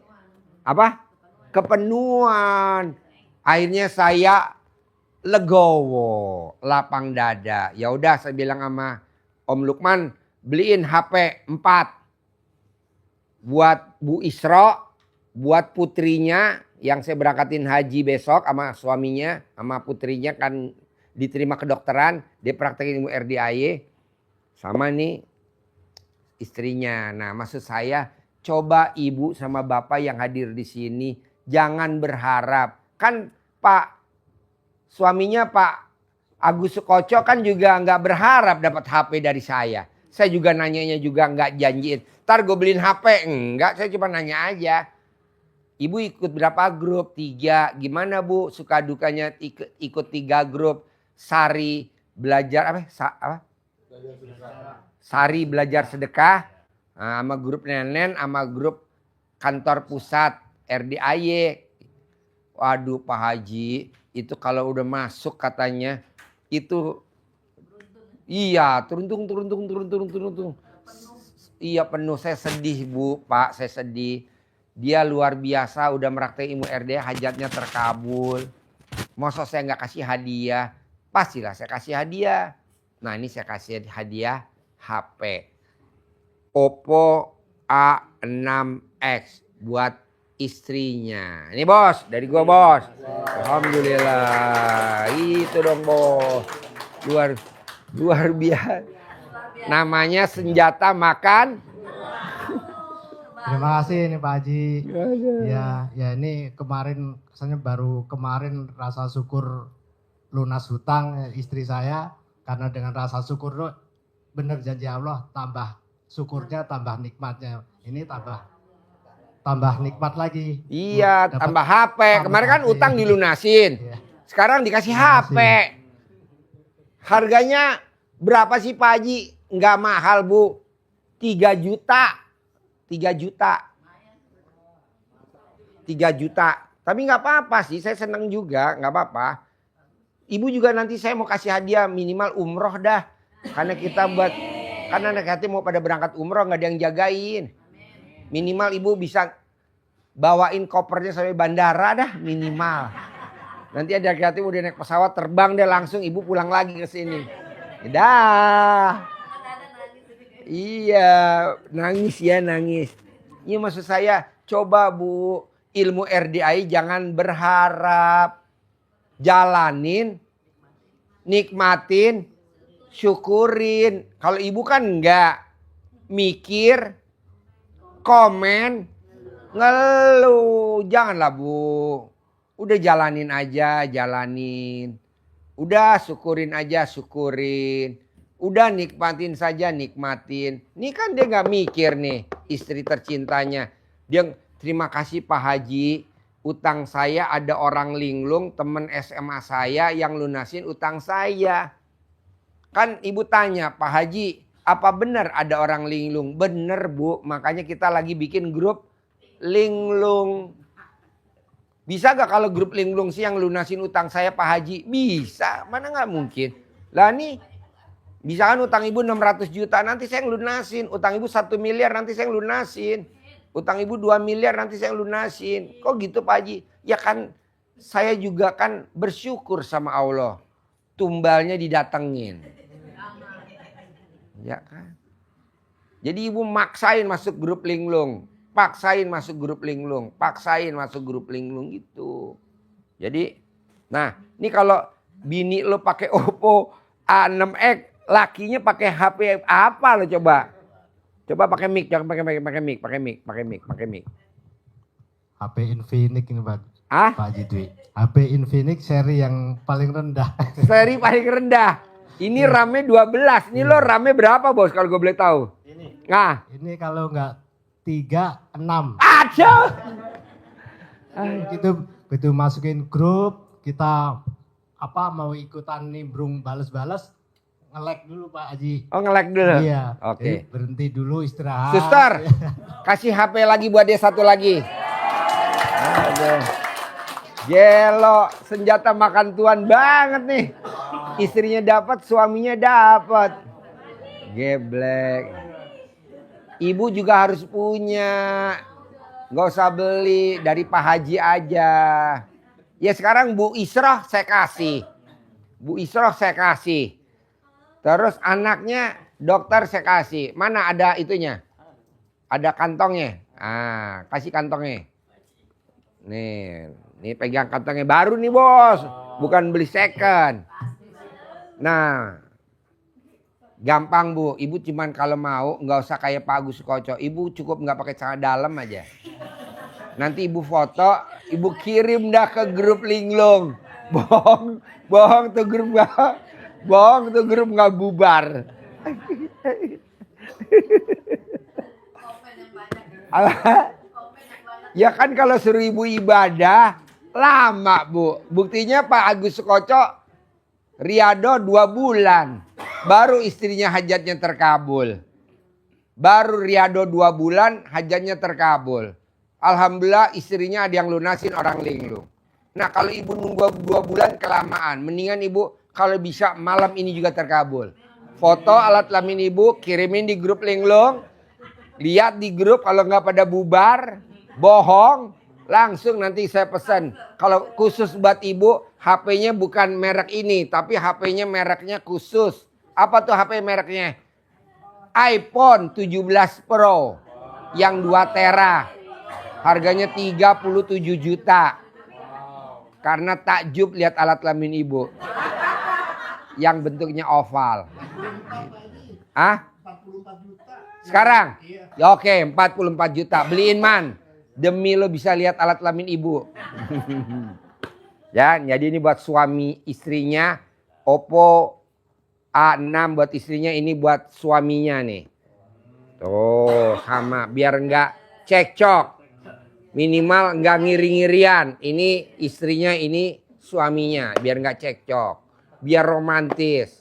kepenuhan. Akhirnya saya legowo, lapang dada. Ya udah saya bilang sama Om Lukman, beliin HP 4 buat Bu Isro, buat putrinya yang saya berangkatin haji besok sama suaminya, sama putrinya kan diterima kedokteran, dia praktekin ilmu RDAY sama nih istrinya. Nah, maksud saya coba ibu sama bapak yang hadir di sini jangan berharap. Kan Pak suaminya Pak Agus Sukoco kan juga nggak berharap dapat HP dari saya. Saya juga nanyanya juga nggak janjiin. Ntar gue beliin HP, enggak, saya cuma nanya aja. Ibu ikut berapa grup? 3. Gimana Bu suka dukanya ikut 3 grup? Sari belajar apa? Sari belajar sedekah. Nah, sama grup Nenen, sama grup kantor pusat RDAY. Waduh Pak Haji, itu kalau udah masuk katanya itu iya turun. Iya penuh, saya sedih Bu, Pak, saya sedih. Dia luar biasa udah meraktek ilmu RDA, hajatnya terkabul. Masa saya nggak kasih hadiah? Pastilah saya kasih hadiah. Nah ini saya kasih hadiah HP. Oppo A6X buat istrinya. Ini bos, dari gua bos. Alhamdulillah. Itu dong bos. Luar biasa. Namanya senjata makan. Terima kasih nih Pak Haji. Ya ini kemarin, rasanya baru kemarin rasa syukur lunas hutang istri saya. Karena dengan rasa syukur itu benar janji Allah, tambah syukurnya tambah nikmatnya. Ini tambah nikmat lagi. Iya, Dapat tambah HP. Kemarin kan HP. utang dilunasin. Iya. Sekarang dikasih HP. Harganya berapa sih Pak Haji? Nggak mahal Bu. 3 juta. 3 juta. 3 juta. Tapi nggak apa-apa sih, saya senang juga, nggak apa-apa. Ibu juga nanti saya mau kasih hadiah minimal umroh dah. Karena anak yatim mau pada berangkat umroh nggak ada yang jagain. Minimal ibu bisa bawain kopernya sampai bandara dah minimal. Nanti ada anak yatim udah naik pesawat terbang deh langsung ibu pulang lagi ke sini. Dah. Iya, nangis ya nangis. Ini maksud saya, coba Bu, ilmu RDI jangan berharap. Jalanin, nikmatin, syukurin. Kalau ibu kan enggak. Mikir, komen, ngeluh. Janganlah Bu. Udah jalanin aja, jalanin. Udah syukurin aja, syukurin. Udah nikmatin saja, nikmatin. Ini kan dia gak mikir nih, istri tercintanya. Dia terima kasih Pak Haji, utang saya ada orang linglung, temen SMA saya yang lunasin utang saya. Kan ibu tanya, Pak Haji, apa benar ada orang linglung? Bener Bu, makanya kita lagi bikin grup linglung. Bisa gak kalau grup linglung sih yang lunasin utang saya Pak Haji? Bisa, mana gak mungkin. Lah nih, misalkan utang ibu 600 juta nanti saya lunasin. Utang ibu 1 miliar nanti saya lunasin. Utang ibu 2 miliar nanti saya lunasin. Kok gitu Pak Haji? Ya kan saya juga kan bersyukur sama Allah. Tumbalnya didatengin. Ya kan. Jadi ibu maksain masuk grup linglung. Paksain masuk grup linglung. Paksain masuk grup linglung gitu. Jadi nah ini kalau bini lo pakai Oppo A6X. Lakinya pakai HP apa lo coba? Coba pakai mic, jangan pakai mic. HP Infinix ini Pak. Ah? Pak Haji Dwi. HP Infinix seri yang paling rendah. Seri paling rendah. Ini RAM-nya 12. Ini lo RAM-nya berapa bos kalau gue boleh tahu? Ini. Nah. Ini kalau enggak 36. Aduh. Begitu masukin grup, kita mau ikutan nimbrung balas-balas, nge-lag dulu Pak Haji. Oh nge-lag dulu? Iya. Oke. Jadi berhenti dulu istirahat. Suster, kasih HP lagi buat dia satu lagi. Aduh. Gelo, senjata makan tuan banget nih. Istrinya dapat, suaminya dapat. Geblek. Ibu juga harus punya. Gak usah beli, dari Pak Haji aja. Ya sekarang Bu Isroh saya kasih. Bu Isroh saya kasih. Terus anaknya dokter saya kasih. Mana ada itunya? Ada kantongnya. Ah, kasih kantongnya. Nih pegang kantongnya baru nih bos. Bukan beli second. Nah, gampang Bu. Ibu cuman kalau mau nggak usah kayak Pak Agus Koco. Ibu cukup nggak pakai celana dalam aja. Nanti ibu foto, ibu kirim dah ke grup linglung. Bohong tuh grup nggak. Bohong tuh grup nggak bubar. Apa? Ya kan kalau suruh ibu ibadah lama bu. Buktinya Pak Agus Sukoco Riado 2 bulan. Baru istrinya hajatnya terkabul. Baru Riado 2 bulan hajatnya terkabul. Alhamdulillah istrinya ada yang lunasin orang linglung. Nah kalau ibu nunggu 2 bulan kelamaan. Mendingan ibu kalau bisa malam ini juga terkabul. Foto alat kelamin ibu kirimin di grup linglung. Lihat di grup kalau nggak pada bubar. Bohong. Langsung nanti saya pesan. Kalau khusus buat ibu HP-nya bukan merek ini. Tapi HP-nya mereknya khusus. Apa tuh HP mereknya? iPhone 17 Pro yang 2 tera. Harganya 37 juta. Karena takjub lihat alat kelamin ibu. Yang bentuknya oval. Ah? 44 juta. Sekarang? Iya. Ya, oke, 44 juta. Beliin man. Demi lo bisa lihat alat kelamin ibu. Ya, jadi ini buat suami istrinya. Oppo A6 buat istrinya, ini buat suaminya nih. Tuh, sama. Biar enggak cekcok. Minimal enggak ngiri-ngirian. Ini istrinya, ini suaminya. Biar enggak cekcok. Biar romantis.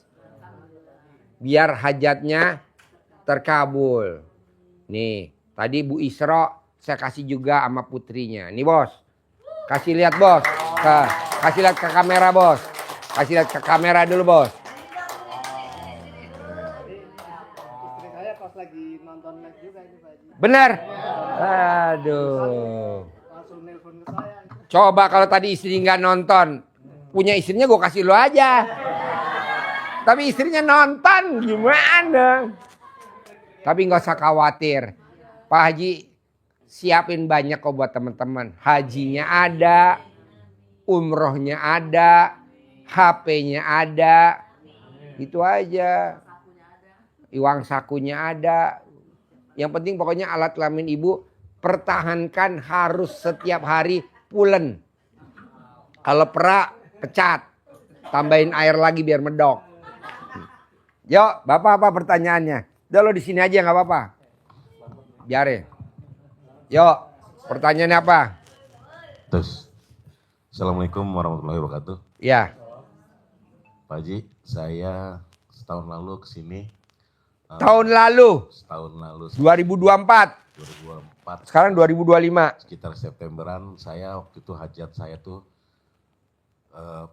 Biar hajatnya terkabul. Nih, tadi Bu Isro saya kasih juga sama putrinya. Nih bos. Kasih lihat bos. Kasih lihat ke kamera bos. Kasih lihat ke kamera dulu bos. Istri saya pas lagi nonton live juga ini Pak Haji. Bener? Aduh. Langsung nelpon ke saya. Coba kalau tadi istri nggak nonton. Punya istrinya gue kasih lo aja. Tapi istrinya nonton gimana? Tapi nggak usah khawatir. Pak Haji siapin banyak kok buat teman-teman. Hajinya ada. Umrohnya ada. HP-nya ada. Itu aja. Uang sakunya ada. Yang penting pokoknya alat kelamin ibu pertahankan harus setiap hari pulen. Kalau perak pecat. Tambahin air lagi biar medok. Yuk, Bapak apa pertanyaannya? Udah lo di sini aja nggak apa-apa. Biarin. Yuk, pertanyaannya apa? Terus, Assalamualaikum warahmatullahi wabarakatuh. Ya, Pak Haji, saya setahun lalu kesini. tahun lalu Setahun lalu, 2024. 2024. Sekarang 2025. Sekitar Septemberan, saya waktu itu hajat saya tuh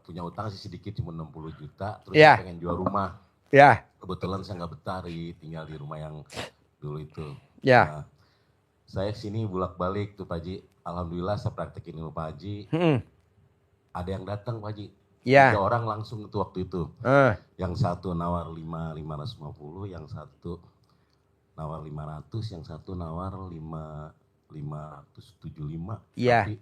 punya utang sih sedikit, cuma 60 juta. Terus Iya. saya pengen jual rumah. Ya, Kebetulan saya nggak betah tinggal di rumah yang dulu itu. ya. Nah, saya kesini bolak-balik tuh Pak Haji. Alhamdulillah saya praktekin ilmu Pak Haji. Ada yang datang Pak Haji. Ya. 3 orang langsung itu waktu itu. Eh, Yang satu nawar 5.550, yang satu nawar 500, yang satu nawar 575. Iya. Tapi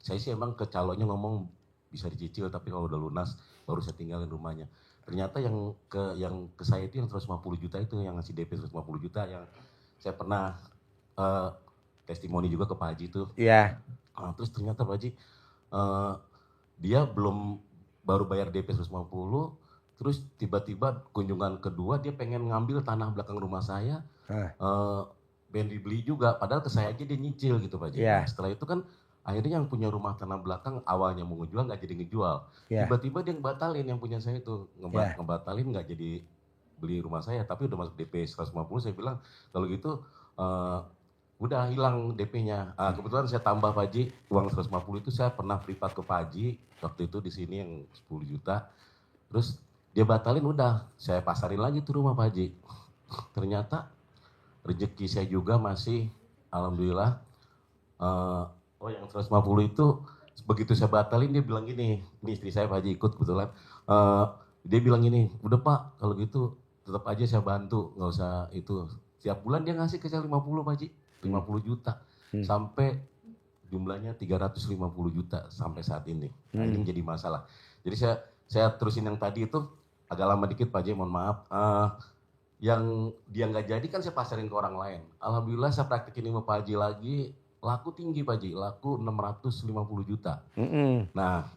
saya sih emang ke calonnya ngomong bisa dicicil, tapi kalau udah lunas baru saya tinggalin rumahnya. Ternyata yang ke saya itu yang 150 juta itu, yang ngasih DP 150 juta, yang saya pernah testimoni juga ke Pak Haji itu. ya. Terus ternyata Pak Haji, dia baru bayar DP 150, terus tiba-tiba kunjungan kedua dia pengen ngambil tanah belakang rumah saya, pengen dibeli juga, padahal ke saya aja dia nyicil gitu Pak Haji. Iya. Nah, setelah itu kan akhirnya yang punya rumah tanah belakang awalnya mau ngejual nggak jadi ngejual, Iya. tiba-tiba dia ngebatalin yang punya saya itu, Iya. ngebatalin nggak jadi beli rumah saya, tapi udah masuk DP 150. Saya bilang kalau gitu udah hilang DP-nya. Kebetulan saya tambah Pak Haji, uang 150 itu saya pernah privat ke Pak Haji waktu itu di sini yang 10 juta. Terus dia batalin, udah saya pasarin lagi tuh rumah Pak Haji. Ternyata rezeki saya juga masih alhamdulillah. Yang 150 itu begitu saya batalin dia bilang gini, ini istri saya Pak Haji ikut kebetulan. Dia bilang gini, udah Pak kalau gitu tetap aja saya bantu, nggak usah itu. Tiap bulan dia ngasih ke saya 50 Pak Haji. 50 juta sampai jumlahnya 350 juta sampai saat ini. Nah, ini menjadi masalah. Jadi saya terusin yang tadi itu agak lama dikit Pak Haji, mohon maaf. Yang dia nggak jadi kan saya pasarin ke orang lain. Alhamdulillah saya praktekin ilmu Pak Haji lagi, laku tinggi Pak Haji, laku 650 juta. Nah,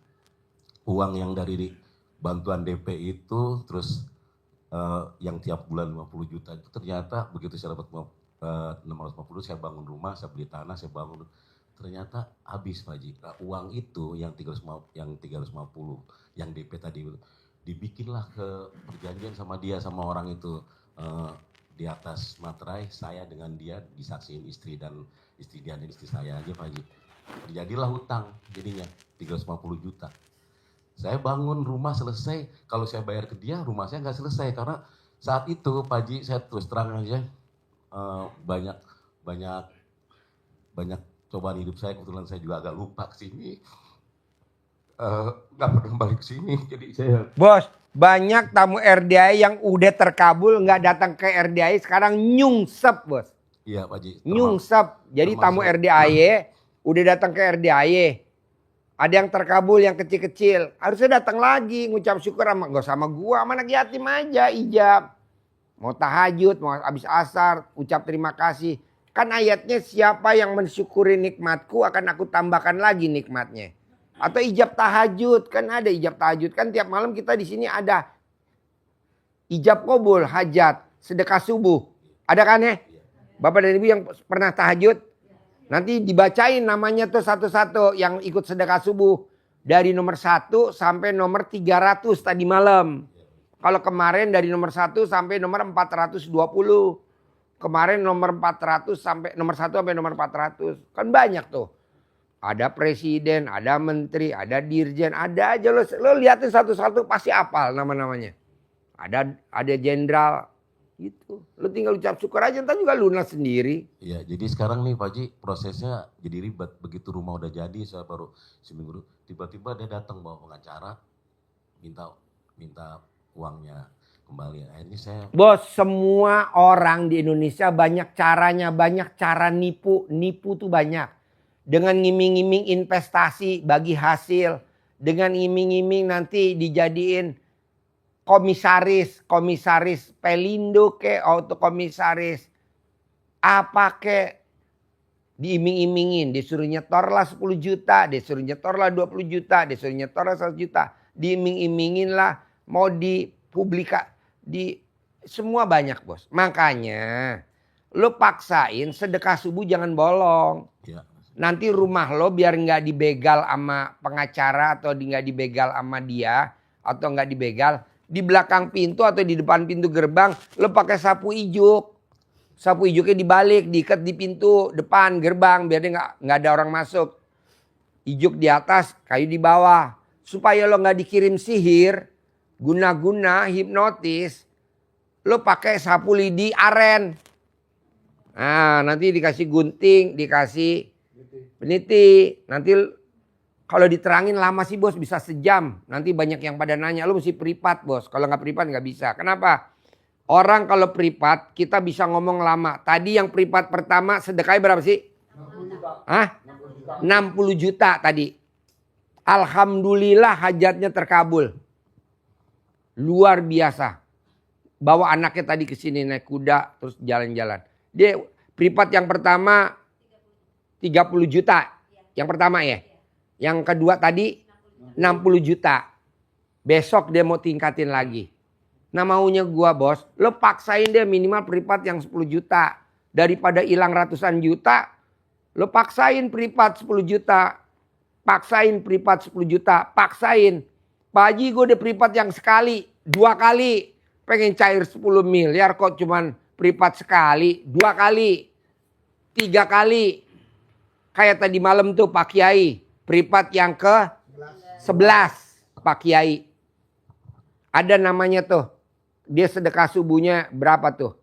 uang yang dari bantuan DP itu terus yang tiap bulan 50 juta itu ternyata begitu saya dapat 650 saya bangun rumah, saya beli tanah, saya bangun. Ternyata habis Pak Haji. Nah, uang itu yang 350 yang DP tadi dibikinlah ke perjanjian sama dia sama orang itu. Di atas materai saya dengan dia disaksiin istri dan istri dia dan istri saya aja Pak Haji. Terjadilah hutang jadinya 350 juta. Saya bangun rumah selesai, kalau saya bayar ke dia rumah saya nggak selesai karena saat itu Pak Haji saya terus terang aja banyak cobaan hidup saya, kebetulan saya juga agak lupa kesini, nggak pernah balik ke sini, jadi saya. Bos, banyak tamu RDI yang udah terkabul nggak datang ke RDI sekarang nyungsep bos. Iya Pak Haji. Nyungsep. Jadi tamu RDI udah datang ke RDI. Ada yang terkabul yang kecil-kecil. Harusnya datang lagi ngucap syukur sama gak sama gua, sama anak yatim aja ijab. Mau tahajud, mau habis asar, ucap terima kasih. Kan ayatnya siapa yang mensyukuri nikmatku akan aku tambahkan lagi nikmatnya. Atau ijab tahajud, kan ada ijab tahajud. Kan tiap malam kita di sini ada ijab qabul, hajat, sedekah subuh. Ada kan ya? Bapak dan Ibu yang pernah tahajud, nanti dibacain namanya tuh satu-satu yang ikut sedekah subuh. Dari nomor 1 sampai nomor 300 tadi malam. Kalau kemarin dari nomor 1 sampai nomor 420. Kemarin nomor 400 sampai nomor 1 sampai nomor 400. Kan banyak tuh. Ada presiden, ada menteri, ada dirjen, ada aja lo lihatin satu-satu pasti hafal nama-namanya. Ada jenderal gitu. Lo tinggal ucap syukur aja ntar juga lunas sendiri. Iya, jadi sekarang nih Pak Haji prosesnya jadi ribet. Begitu rumah udah jadi, saya baru seminggu dulu, tiba-tiba dia datang bawa pengacara, minta uangnya kembali. Akhirnya saya. Bos, semua orang di Indonesia banyak caranya, banyak cara nipu. Nipu tuh banyak. Dengan ngiming-ngiming investasi bagi hasil. Dengan ngiming-ngiming nanti dijadiin komisaris Pelindo ke auto komisaris. Apa ke diiming-imingin. Disuruh nyetor lah 10 juta, disuruh nyetor lah 20 juta, disuruh nyetor lah 100 juta. Diiming-imingin lah mau semua banyak bos. Makanya lo paksain sedekah subuh jangan bolong. Ya. Nanti rumah lo biar nggak dibegal sama pengacara atau nggak dibegal sama dia atau nggak dibegal di belakang pintu atau di depan pintu gerbang lo pakai sapu ijuk. Sapu ijuknya dibalik, diikat di pintu depan gerbang biar dia nggak ada orang masuk. Ijuk di atas, kayu di bawah. Supaya lo nggak dikirim sihir, guna-guna hipnotis, lo pakai sapu lidi aren. Nah, nanti dikasih gunting, dikasih peniti. Nanti kalau diterangin lama sih bos, bisa sejam. Nanti banyak yang pada nanya, lo mesti privat bos. Kalau nggak privat nggak bisa. Kenapa? Orang kalau privat kita bisa ngomong lama. Tadi yang privat pertama sedekahnya berapa sih? 60 juta. Hah? 60 juta tadi. Alhamdulillah hajatnya terkabul. Luar biasa. Bawa anaknya tadi ke sini naik kuda terus jalan-jalan. Dia privat yang pertama 30 juta. Yang pertama ya. Yang kedua tadi 60 juta. Besok dia mau tingkatin lagi. Nah maunya gua bos, lo paksain dia minimal privat yang 10 juta. Daripada hilang ratusan juta, lo paksain privat 10 juta. Paksain privat 10 juta, paksain. Pak Haji gue udah privat yang sekali, 2 kali. Pengen cair 10 miliar kok cuman privat sekali, 2 kali, 3 kali. Kayak tadi malam tuh Pak Kiai, privat yang ke 11 Pak Kiai. Ada namanya tuh. Dia sedekah subuhnya berapa tuh?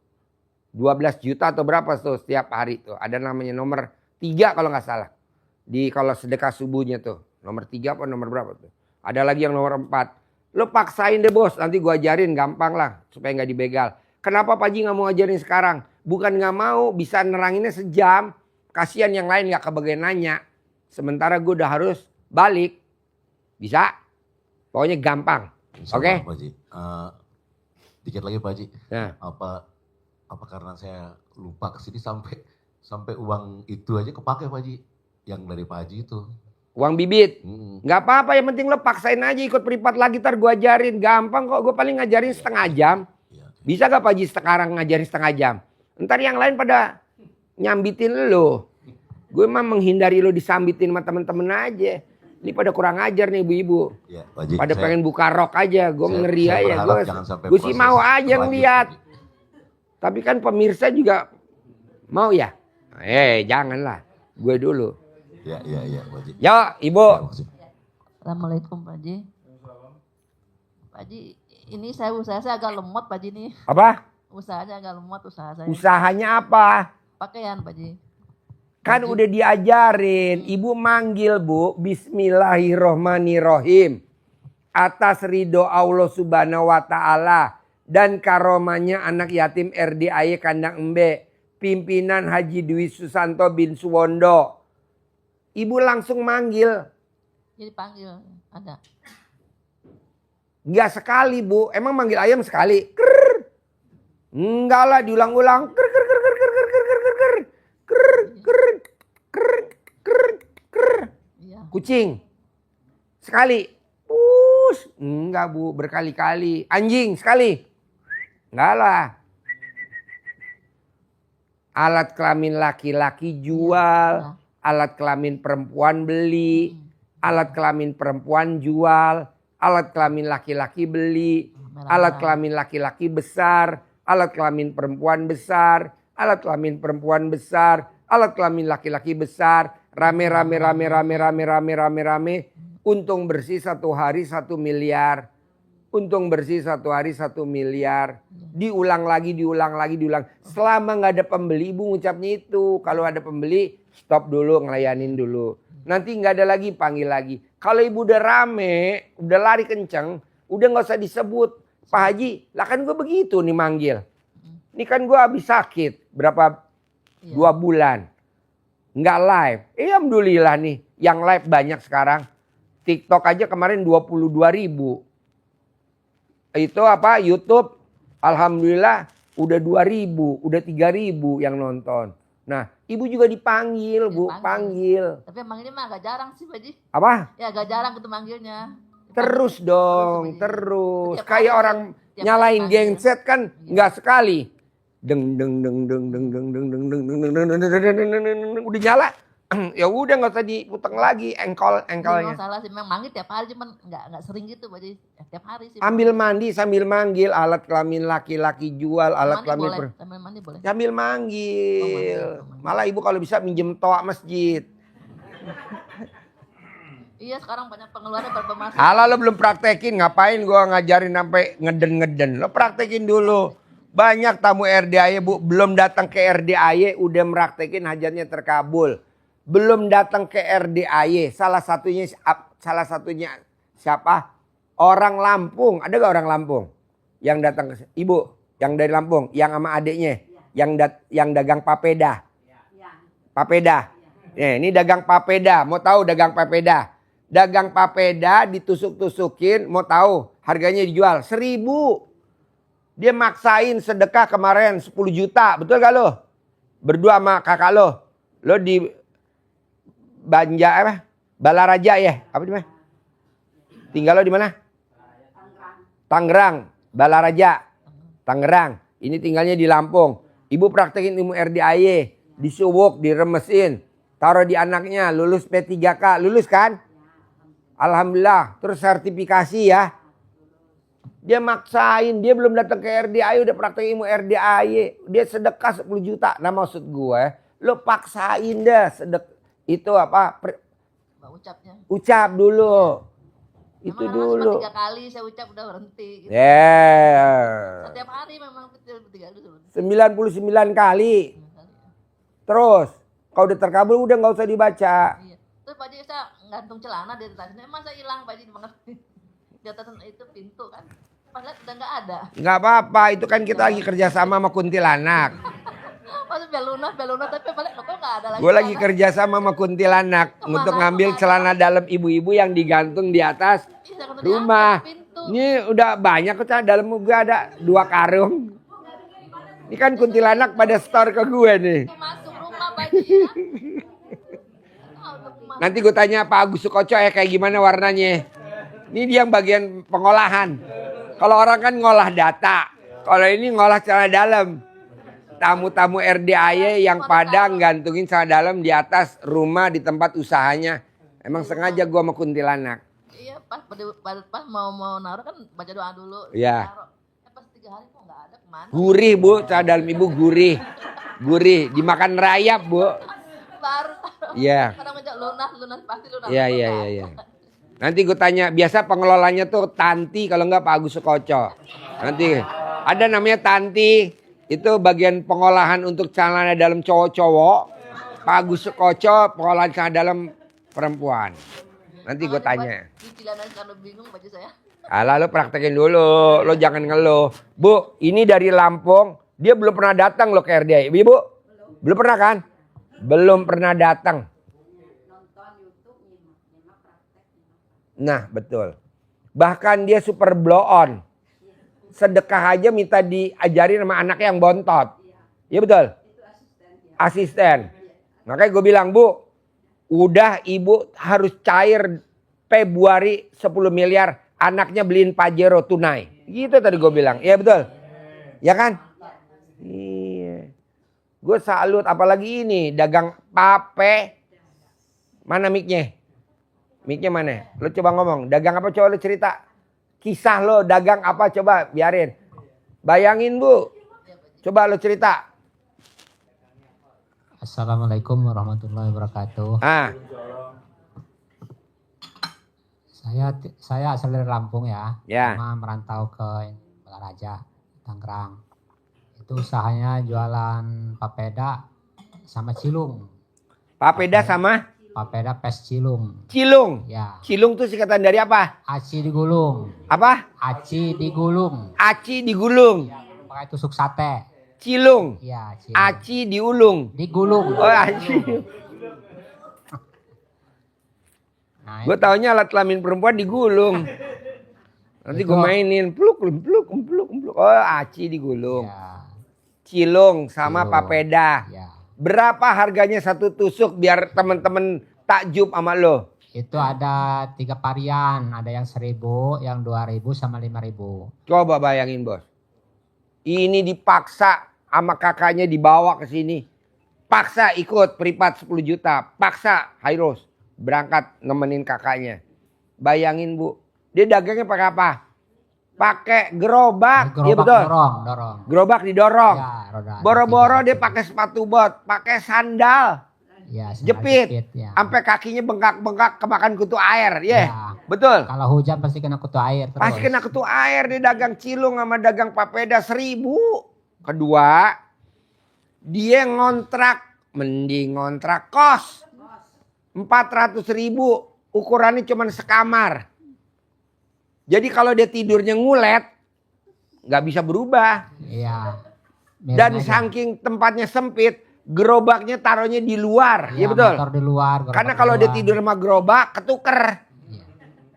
12 juta atau berapa tuh setiap hari tuh. Ada namanya nomor 3 kalau nggak salah. Kalau sedekah subuhnya tuh. Nomor 3 apa nomor berapa tuh. Ada lagi yang nomor 4. Lo paksain deh bos. Nanti gua ajarin gampang lah. Supaya nggak dibegal. Kenapa Pak Haji nggak mau ajarin sekarang? Bukan nggak mau. Bisa neranginnya sejam. Kasihan yang lain nggak kebagian nanya. Sementara gue udah harus balik. Bisa? Pokoknya gampang. Oke? Pak Haji. Dikit lagi Pak Haji. Nah. Apa karena saya lupa kesini sampai uang itu aja kepake Pak Haji. Yang dari Pak Haji itu. Uang bibit. Nggak apa-apa, yang penting lo paksain aja ikut privat lagi ntar gue ajarin. Gampang kok, gue paling ngajarin setengah jam. Bisa gak Pak Haji sekarang ngajarin setengah jam? Ntar yang lain pada nyambitin lo. Gue mah menghindari lo disambitin sama temen-temen aja. Ini pada kurang ajar nih ibu-ibu. Ya, Pak Haji, Pada pengen buka rok aja. Gue ngeri saya aja. berharap jangan sampai Gue sih proses mau aja berlanjut, ngeliat. Pak Haji. Tapi kan pemirsa juga mau ya. Janganlah. Gue dulu. Ya, Pak Haji. Yo ibu. Ya, makasih. Assalamualaikum Pak Haji. Pak Haji, ini usaha saya agak lemot Pak Haji nih. Apa? Usahanya agak lemot usaha saya. Usahanya apa? Pakaian Pak Haji. Kan udah diajarin. Ibu manggil bu. Bismillahirrohmanirrohim. Atas ridho Allah subhanahu wa ta'ala. Dan karomanya anak yatim RDAY Kandang Embe. Pimpinan Haji Dwi Susanto bin Suwondo. Ibu langsung manggil. Jadi panggil ada. Enggak sekali bu. Emang manggil ayam sekali? Krrr. Enggak lah diulang-ulang. Krrr, krrr, krrr, krrr, krrr, krrr, krrr, krrr. Krrr, krrr, krrr, krrr, krrr. Iya. Kucing. Sekali. Enggak bu, berkali-kali. Anjing sekali. Enggak lah. Alat kelamin laki-laki jual. Alat kelamin perempuan beli. Alat kelamin perempuan jual. Alat kelamin laki-laki beli. Alat kelamin laki-laki besar. Alat kelamin perempuan besar. Alat kelamin perempuan besar. Alat kelamin laki-laki besar. Rame. Untung bersih 1 hari 1 miliar. Untung bersih 1 hari 1 miliar. Diulang lagi. Selama nggak ada pembeli, ibu ngucapnya itu. Kalau ada pembeli, stop dulu, ngelayanin dulu. Nanti nggak ada lagi, panggil lagi. Kalau ibu udah rame, udah lari kenceng, udah nggak usah disebut. Pak Haji, lah kan gue begitu nih manggil. Ini kan gue habis sakit. Berapa? 2 bulan. Nggak live. Alhamdulillah nih. Yang live banyak sekarang. TikTok aja kemarin 22.000. Itu apa? YouTube. Alhamdulillah udah 2.000. Udah 3.000 yang nonton. Nah ibu juga dipanggil bu. Panggil. Tapi manggilnya mah agak jarang sih Pak Haji. Apa? Ya agak jarang gitu manggilnya. Terus dong. Terus. Kayak orang tiap nyalain hari genset kan. Nggak sekali. Deng. Udah nyala. Ya udah nggak usah diputeng lagi engkolnya. Nggak salah sih, memang manggil tiap hari cuman nggak sering gitu Pak Haji. Tiap hari sih. Ambil mandi sambil manggil, alat kelamin laki-laki jual, alat kelamin sambil mandi boleh. sambil manggil. Malah ibu kalau bisa minjem toa masjid. Iya sekarang banyak pengeluaran berpemasuk. Ala lo belum praktekin, ngapain gua ngajarin sampai ngeden. Lo praktekin dulu. Banyak tamu RDAY bu, belum datang ke RDAY udah meraktekin hajatnya terkabul. Belum datang ke RDAY, salah satunya siapa? Orang Lampung, ada gak orang Lampung? Yang datang ke ibu, yang dari Lampung, yang sama adiknya, yang dagang papeda. Papeda. Ini dagang papeda, mau tahu dagang papeda? Dagang papeda ditusuk-tusukin, mau tahu harganya dijual 1.000. Dia maksain sedekah kemarin 10 juta, betul gak lo? Berdua sama kakak lo. Lo di Balaraja ya? Apa namanya? Tinggal lo di mana? Tangerang. Balaraja. Tangerang. Ini tinggalnya di Lampung. Ibu praktekin ilmu RDAY. Disuwuk, diremesin. Taruh di anaknya. Lulus P3K. Lulus kan? Alhamdulillah. Terus sertifikasi ya. Dia maksain. Dia belum datang ke RDAY. Udah praktekin ilmu RDAY. Dia sedekah 10 juta. Nah maksud gue. Lo paksain dah sedekah. Itu apa? Ucapnya. Ucap dulu. Itu Memang dulu. cuma 3 kali saya ucap udah berhenti. Gitu. Setiap hari memang 3 kali. 99 kali. Terus. Kalau udah terkabul udah nggak usah dibaca. Iya. Terus Pak Haji saya gantung celana di atasnya. Masa hilang Pak Haji banget. Di atas itu pintu kan. Pas lihat udah nggak ada. Nggak apa-apa. Itu kan kita lagi kerjasama sama kuntilanak. Pas belunas tapi balik kok nggak ada lagi. Gue lagi kerjasama sama kuntilanak untuk ngambil celana dalam ibu-ibu yang digantung di atas rumah. Ini udah banyak kok celana dalam gue ada 2 karung. Ini kan kuntilanak pada store ke gue nih. Masuk rumah Pak Haji ya. Nanti gue tanya Pak Agus Sukoco ya kayak gimana warnanya. Ini dia yang bagian pengolahan. Kalau orang kan ngolah data. Kalau ini ngolah celana dalam. tamu-tamu RDAY yang pada gantungin celana dalam di atas rumah di tempat usahanya. Emang sengaja gua sama kuntilanak. Iya, pas mau naruh kan baca doa dulu. Iya. Taruh. Pas 3 hari kok nggak ada, kemana? Gurih bu, celana dalam ibu gurih. Gurih, dimakan rayap bu. Baru taruh. Iya. Kadang ngajak lunas pasti lunas. Iya, iya, iya, iya. Nanti gue tanya, biasa pengelolanya tuh Tanti, kalau enggak Pak Agus Sukoco. Nanti ada namanya Tanti, itu bagian pengolahan untuk celana dalam cowok-cowok. Pak Agus Sukoco pengolahan celana dalam perempuan. Nanti gue tanya. Cicilan aja kalau bingung baju saya. Alah lo praktekin dulu, lo jangan ngeluh. Bu, ini dari Lampung, dia belum pernah datang lo ke RDI. Ibu, belum pernah kan? Belum pernah datang. Nah betul. Bahkan dia super blow on. Sedekah aja minta diajarin sama anak yang bontot. Iya betul? Asisten. Makanya gue bilang, Bu, udah ibu harus cair Februari 10 miliar. Anaknya beliin Pajero tunai. Gitu tadi gue bilang. Iya betul? Ya kan? Iya. Gue salut apalagi ini dagang pape. Mana mic-nya? Mic-nya mana? Lo coba ngomong. Dagang apa coba lo cerita. Kisah lo dagang apa coba biarin. Bayangin Bu. Coba lo cerita. Assalamualaikum warahmatullahi wabarakatuh. Ah. Saya asal dari Lampung ya. Ya. Cuma merantau ke Balaraja, Tangerang. Itu usahanya jualan papeda sama cilung. Papeda sama? Papeda pes cilung. Cilung. Ya. Cilung tuh singkatan dari apa? Aci digulung. Apa? Aci digulung. Aci digulung. Pakai tusuk sate. Cilung. Ya, cilung. Aci diulung. Digulung. Oh aci. Nah, Gue taunya alat kelamin perempuan digulung. Nanti gue mainin pluk. Oh aci digulung. ya, Cilung sama Cilung. papeda. ya. Berapa harganya satu tusuk biar temen-temen takjub sama lo? Itu ada 3 varian. Ada yang 1.000, yang 2.000 sama 5.000. Coba bayangin bos. Ini dipaksa sama kakaknya dibawa ke sini. Paksa ikut privat 10 juta. Paksa Hairos berangkat nemenin kakaknya. Bayangin Bu. Dia dagangnya pakai apa? Pakai gerobak. Iya betul. Dorong. Gerobak didorong. Ya, roda. Boro-boro dia pakai sepatu bot. Pakai sandal. Ya, Jepit. ya. Sampai kakinya bengkak-bengkak kemakan kutu air. Ya. Betul. Kalau hujan pasti kena kutu air terus. Pasti kena kutu air. Dia dagang cilung sama dagang papeda 1.000. Kedua, dia ngontrak. Mending ngontrak kos. 400.000. Ukurannya cuma sekamar. Jadi kalau dia tidurnya ngulet. Gak bisa berubah. Iya. Dan saking tempatnya sempit. Gerobaknya taruhnya di luar. Iya betul. Motor di luar. gerobak Karena di kalau dia luar. tidur sama gerobak ketuker. Iya.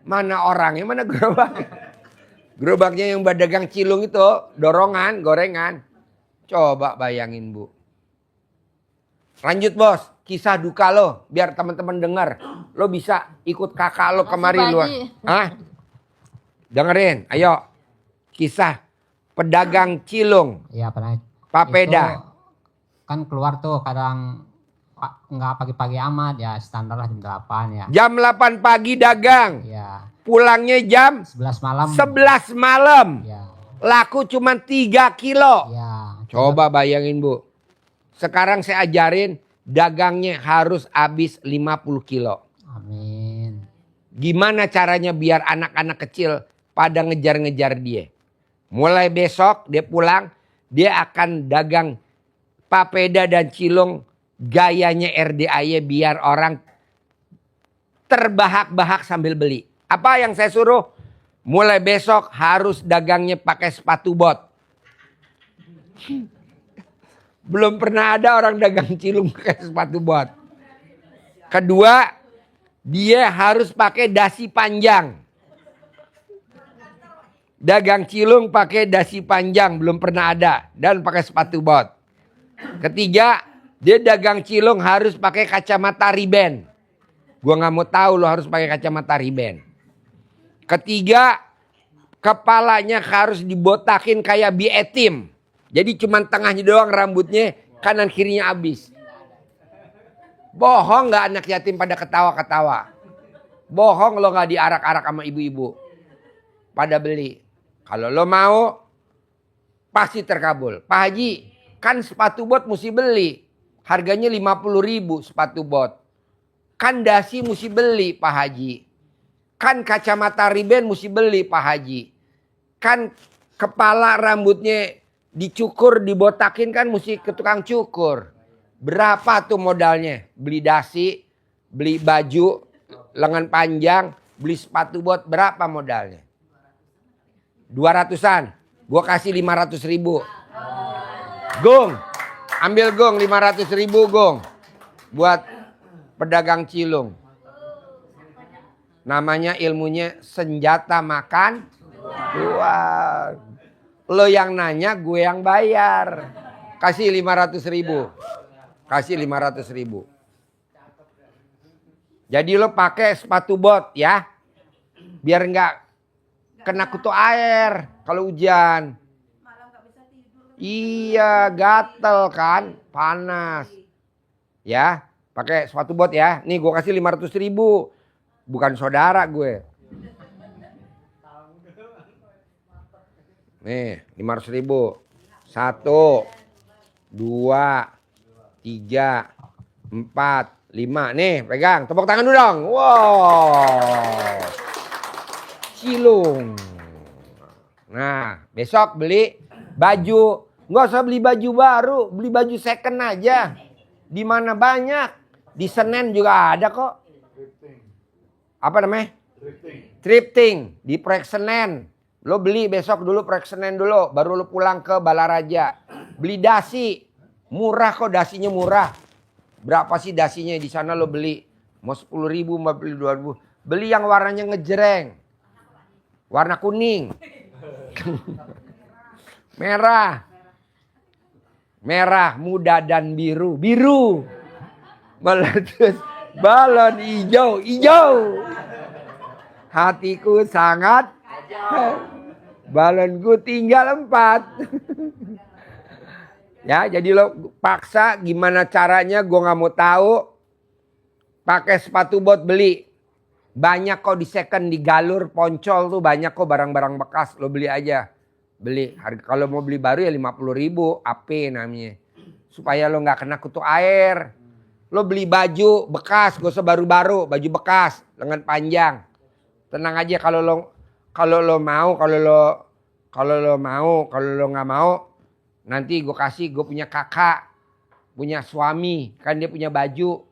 Mana orangnya, mana gerobak. Gerobaknya yang dagang cilung itu, dorongan, gorengan. Coba bayangin Bu. Lanjut bos, kisah duka lo, biar teman-teman dengar. Lo bisa ikut kakak lo kemari Makasih, luar. Pak Haji. Hah? Dengerin, ayo. Kisah pedagang cilung, Iya, pernah. papeda. Itu kan keluar tuh kadang nggak pagi-pagi amat ya, standar lah jam 8 ya. Jam 8 pagi dagang, Iya. pulangnya jam 11 malam. 11 malam. Iya. Laku cuma 3 kilo. Iya. Coba bayangin Bu. Sekarang saya ajarin dagangnya harus habis 50 kilo. Amin. Gimana caranya biar anak-anak kecil pada ngejar-ngejar dia. Mulai besok dia pulang, dia akan dagang papeda dan cilung gayanya RDAY biar orang terbahak-bahak sambil beli. Apa yang saya suruh? Mulai besok harus dagangnya pakai sepatu bot. Belum pernah ada orang dagang cilung pakai sepatu bot. Kedua, dia harus pakai dasi panjang. Dagang cilung pakai dasi panjang, belum pernah ada. Dan pakai sepatu bot. Ketiga, dia dagang cilung harus pakai kacamata riben. Gua nggak mau tahu lo harus pakai kacamata riben. Ketiga, kepalanya harus dibotakin kayak bietim. Jadi cuman tengahnya doang rambutnya, kanan kirinya habis. Bohong nggak anak yatim pada ketawa-ketawa. Bohong lo nggak diarak-arak sama ibu-ibu. Pada beli. Kalau lo mau, pasti terkabul. Pak Haji, kan sepatu bot mesti beli. Harganya 50.000 sepatu bot. Kan dasi mesti beli Pak Haji. Kan kacamata Ray-Ban mesti beli Pak Haji. Kan kepala rambutnya dicukur, dibotakin kan mesti ke tukang cukur. Berapa tuh modalnya? Beli dasi, beli baju, lengan panjang, beli sepatu bot, berapa modalnya? 200-an. Gua kasih 500.000. Gong. Ambil gong 500.000 gong. Buat pedagang cilung. Namanya ilmunya senjata makan tuan. Lo yang nanya, gue yang bayar. Kasih 500.000. Kasih 500.000. Jadi lo pakai sepatu bot ya. Biar nggak kena kutu air kalau hujan. Iya, gatel kan, panas. Ya, pakai sepatu bot ya. Nih gue kasih 500.000. Bukan saudara gue. Nih, 500.000. 1, 2, 3, 4, 5. Nih, pegang. Tepuk tangan dulu dong. Wow. Cilung. Nah, besok beli baju. Nggak usah beli baju baru. Beli baju second aja. Di mana banyak. Di Senen juga ada kok. Apa namanya? Thrifting. Di proyek Senen. Lo beli besok dulu proyek Senen dulu. Baru lo pulang ke Balaraja. Beli dasi. Murah kok, dasinya murah. Berapa sih dasinya di sana lo beli? Mau 10.000, mau beli 2.000. Beli yang warnanya ngejreng. Warna kuning. Merah. Merah, muda dan biru. Biru. Meletus. Balon hijau. Hijau. Hatiku sangat. Balonku tinggal 4. Ya, jadi lo paksa gimana caranya gue gak mau tahu. Pakai sepatu bot beli. Banyak kok di second, di Galur, Poncol tuh banyak kok barang-barang bekas. Lo beli aja. Beli. Kalau mau beli baru ya 50.000. AP namanya. Supaya lo gak kena kutu air. Lo beli baju bekas, gak usah baru-baru. Baju bekas, lengan panjang. Tenang aja kalau lo mau, kalau lo nggak mau, nanti gue kasih. Gue punya kakak, punya suami, kan dia punya baju,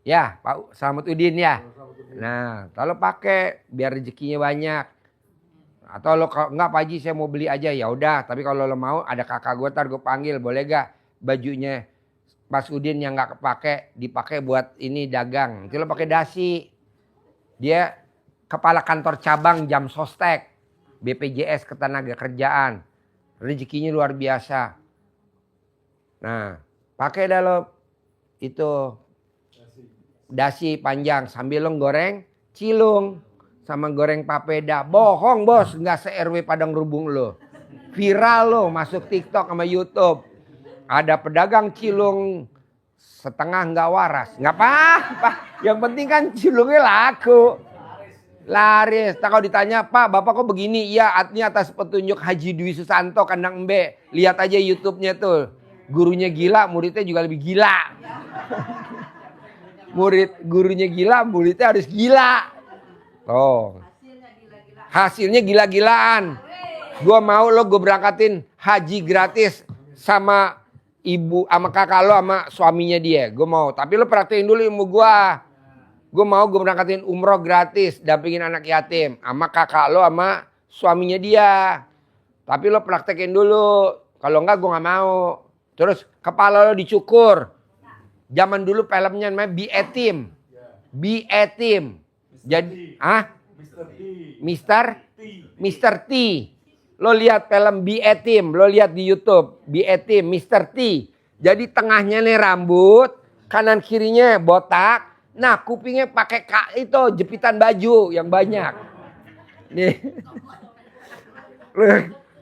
ya Pak Salamuddin ya. Nah, kalau pakai biar rezekinya banyak. Atau lo nggak Pak Haji saya mau beli aja, ya udah. Tapi kalau lo mau ada kakak gue, ntar gue panggil, boleh gak bajunya Mas Udin yang nggak kepake dipakai buat ini dagang. Nanti lo pakai dasi. Dia kepala kantor cabang Jam Sostek. BPJS Ketenagakerjaan. Rezekinya luar biasa. Nah, pakai dah lo itu dasi panjang sambil lo goreng cilung sama goreng papeda. Bohong bos, nggak se-RW Padang Rubung lo. Viral lo masuk TikTok sama YouTube. Ada pedagang cilung setengah nggak waras. Nggak apa-apa. Yang penting kan cilungnya laku. Laris. Tak kalau ditanya, Pak, Bapak kok begini? Iya, ini atas petunjuk Haji Dwi Susanto, kandang Embe. Lihat aja YouTube-nya tuh. Gurunya gila, muridnya juga lebih gila. Gurunya gila, muridnya harus gila. Oh. Hasilnya gila-gilaan. Gue mau lo gue berangkatin haji gratis sama ibu, sama kakak lo, sama suaminya dia. Gue mau. Tapi lo praktekin dulu ilmu gue. Gue mau gue berangkatin umroh gratis, dampingin anak yatim. Sama kakak lo, sama suaminya dia. Tapi lo praktekin dulu. Kalau enggak gue gak mau. Terus kepala lo dicukur. Zaman dulu filmnya namanya Be a Team. Be a Team. Jadi, Mr. T. Lo lihat film Be a Team. Lo lihat di YouTube. Be a Team, Mr. T. Jadi tengahnya nih rambut. Kanan kirinya botak. Nah, kupingnya pakai itu jepitan baju yang banyak. Nih.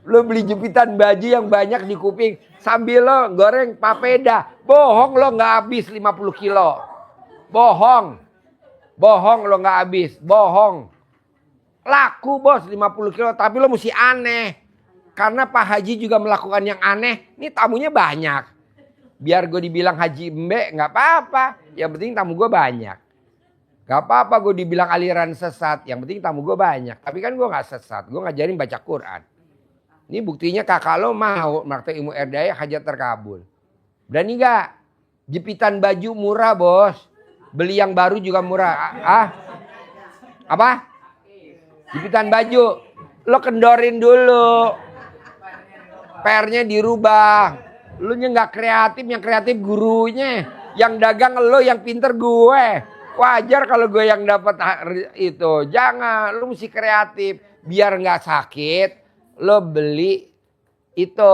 Lo beli jepitan baju yang banyak di kuping sambil lo goreng papeda. Bohong lo nggak habis 50 kilo. Bohong. Bohong lo nggak habis. Bohong. Laku bos 50 kilo tapi lo mesti aneh. Karena Pak Haji juga melakukan yang aneh. Ini tamunya banyak. Biar gue dibilang Haji Embe nggak apa-apa. Yang penting tamu gue banyak. Gak apa-apa gue dibilang aliran sesat. Yang penting tamu gue banyak. Tapi kan gue gak sesat. Gue ngajarin baca Quran. Ini buktinya kakak lo mau praktek ilmu RDA hajat terkabul. Berani gak? Jepitan baju murah bos. Beli yang baru juga murah. Apa? Jepitan baju. Lo kendorin dulu. PR-nya dirubah. Lu nya gak kreatif. Yang kreatif gurunya. Yang dagang lo, yang pinter gue. Wajar kalau gue yang dapat itu. Jangan. Lu mesti kreatif. Biar gak sakit. Lo beli itu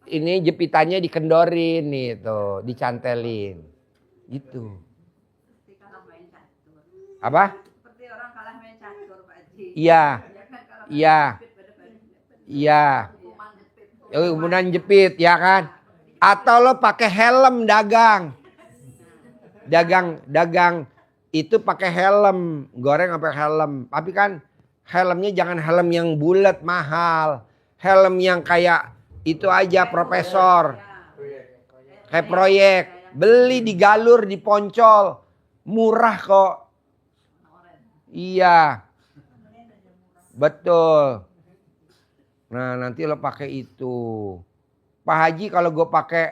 ini jepitannya dikendorin itu, dicantelin. Gitu. Apa? Seperti orang kalah main catur, Pak Haji. Iya. Iya. Iya. Kemudian jepit ya kan? Atau lo pakai helm dagang. Dagang itu pakai helm, goreng sampai helm. Tapi kan helmnya jangan helm yang bulat mahal. Helm yang kayak itu aja profesor. Kayak proyek. Beli di galur, di poncol. Murah kok. Iya. Betul. Nah nanti lo pakai itu. Pak Haji kalau gue pakai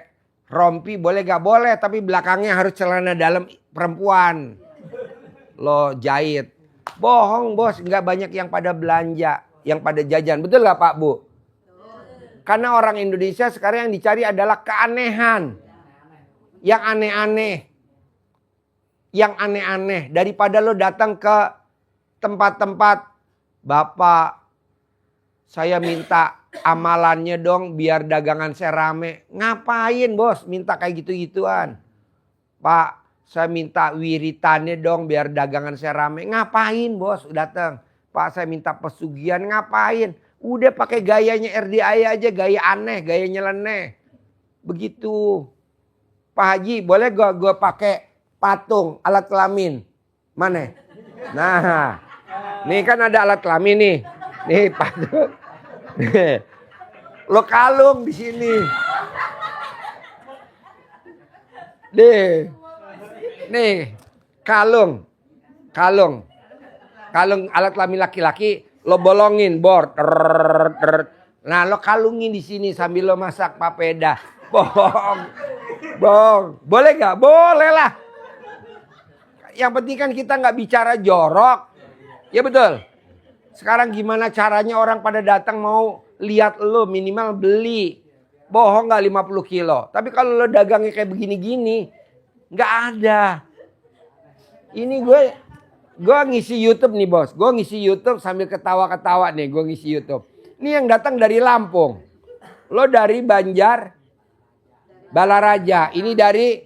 rompi boleh gak? Boleh. Tapi belakangnya harus celana dalam perempuan. Lo jahit. Bohong bos, nggak banyak yang pada belanja, yang pada jajan. Betul nggak Pak Bu? Karena orang Indonesia sekarang yang dicari adalah keanehan. Yang aneh-aneh. Yang aneh-aneh. Daripada lo datang ke tempat-tempat, Bapak, saya minta amalannya dong biar dagangan saya rame. Ngapain bos minta kayak gitu-gituan? Pak, saya minta wiritannya dong biar dagangan saya rame. Ngapain bos datang? Pak saya minta pesugihan, ngapain? Udah pakai gayanya RDA aja, gaya aneh, gaya nyeleneh. Begitu. Pak Haji boleh gue pakai patung alat kelamin? Mana? Nah, nih kan ada alat kelamin nih. Nih patung. Nih. Lo kalung di sini. Nih, kalung alat kelamin laki-laki lo bolongin bor. Nah, lo kalungin di sini sambil lo masak papeda. Bohong. Boleh gak? Boleh lah. Yang penting kan kita nggak bicara jorok. Ya betul. Sekarang gimana caranya orang pada datang mau lihat lo minimal beli. Bohong gak 50 kilo. Tapi kalau lo dagangnya kayak begini-gini. Nggak ada. Ini gue ngisi YouTube nih bos. Gue ngisi YouTube sambil ketawa-ketawa nih. Gue ngisi YouTube. Ini yang datang dari Lampung. Lo dari Banjar Balaraja. Ini dari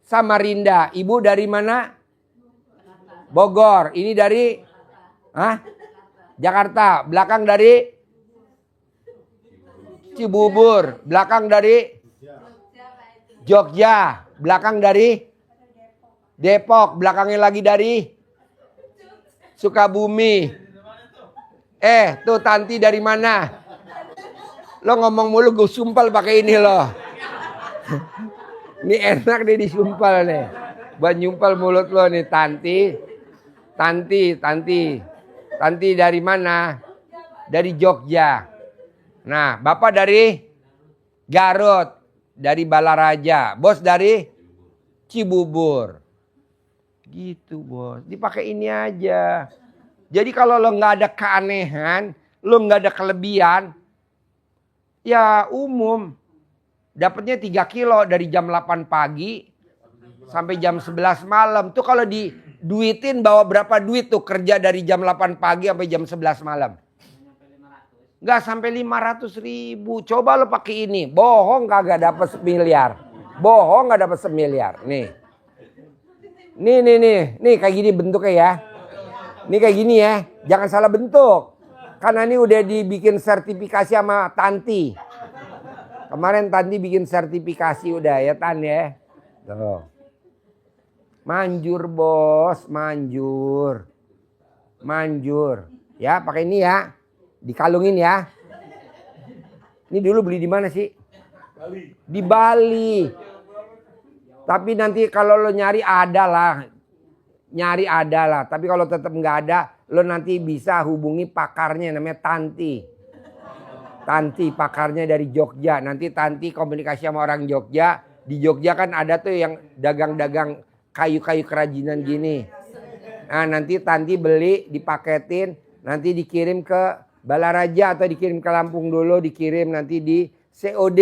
Samarinda. Ibu dari mana? Bogor. Ini dari Jakarta. Belakang dari Cibubur. Belakang dari Jogja. Belakang dari Depok. Belakangnya lagi dari Sukabumi. Tuh Tanti dari mana? Lo ngomong mulu gue sumpal pakai ini lo. Ini enak nih disumpal nih. Buat nyumpal mulut lo nih Tanti. Tanti dari mana? Dari Jogja. Nah, Bapak dari Garut. Dari Balaraja. Bos dari Cibubur. Gitu bos. Dipakai ini aja. Jadi kalau lo gak ada keanehan. Lo gak ada kelebihan. Ya umum. Dapatnya 3 kilo dari jam 8 pagi. Sampai jam 11 malam. Tuh kalau diduitin bawa berapa duit tuh kerja dari jam 8 pagi sampai jam 11 malam. Gak sampai 500.000. Coba lo pakai ini. Bohong kagak dapat 1 miliar. Bohong gak dapat 1 miliar. Nih. Nih kayak gini bentuknya ya. Nih kayak gini ya. Jangan salah bentuk. Karena ini udah dibikin sertifikasi sama Tanti. Kemarin Tanti bikin sertifikasi udah ya Tan ya. Tuh. Manjur bos, manjur. Manjur. Ya pakai ini ya. Dikalungin ya. Ini dulu beli di mana sih? Di Bali. Tapi nanti kalau lo nyari ada lah. Nyari ada lah. Tapi kalau tetap nggak ada, lo nanti bisa hubungi pakarnya namanya Tanti. Tanti pakarnya dari Jogja. Nanti Tanti komunikasi sama orang Jogja. Di Jogja kan ada tuh yang dagang-dagang kayu-kayu kerajinan gini. Nah nanti Tanti beli, dipaketin, nanti dikirim ke Balaraja atau dikirim ke Lampung dulu, dikirim nanti di COD.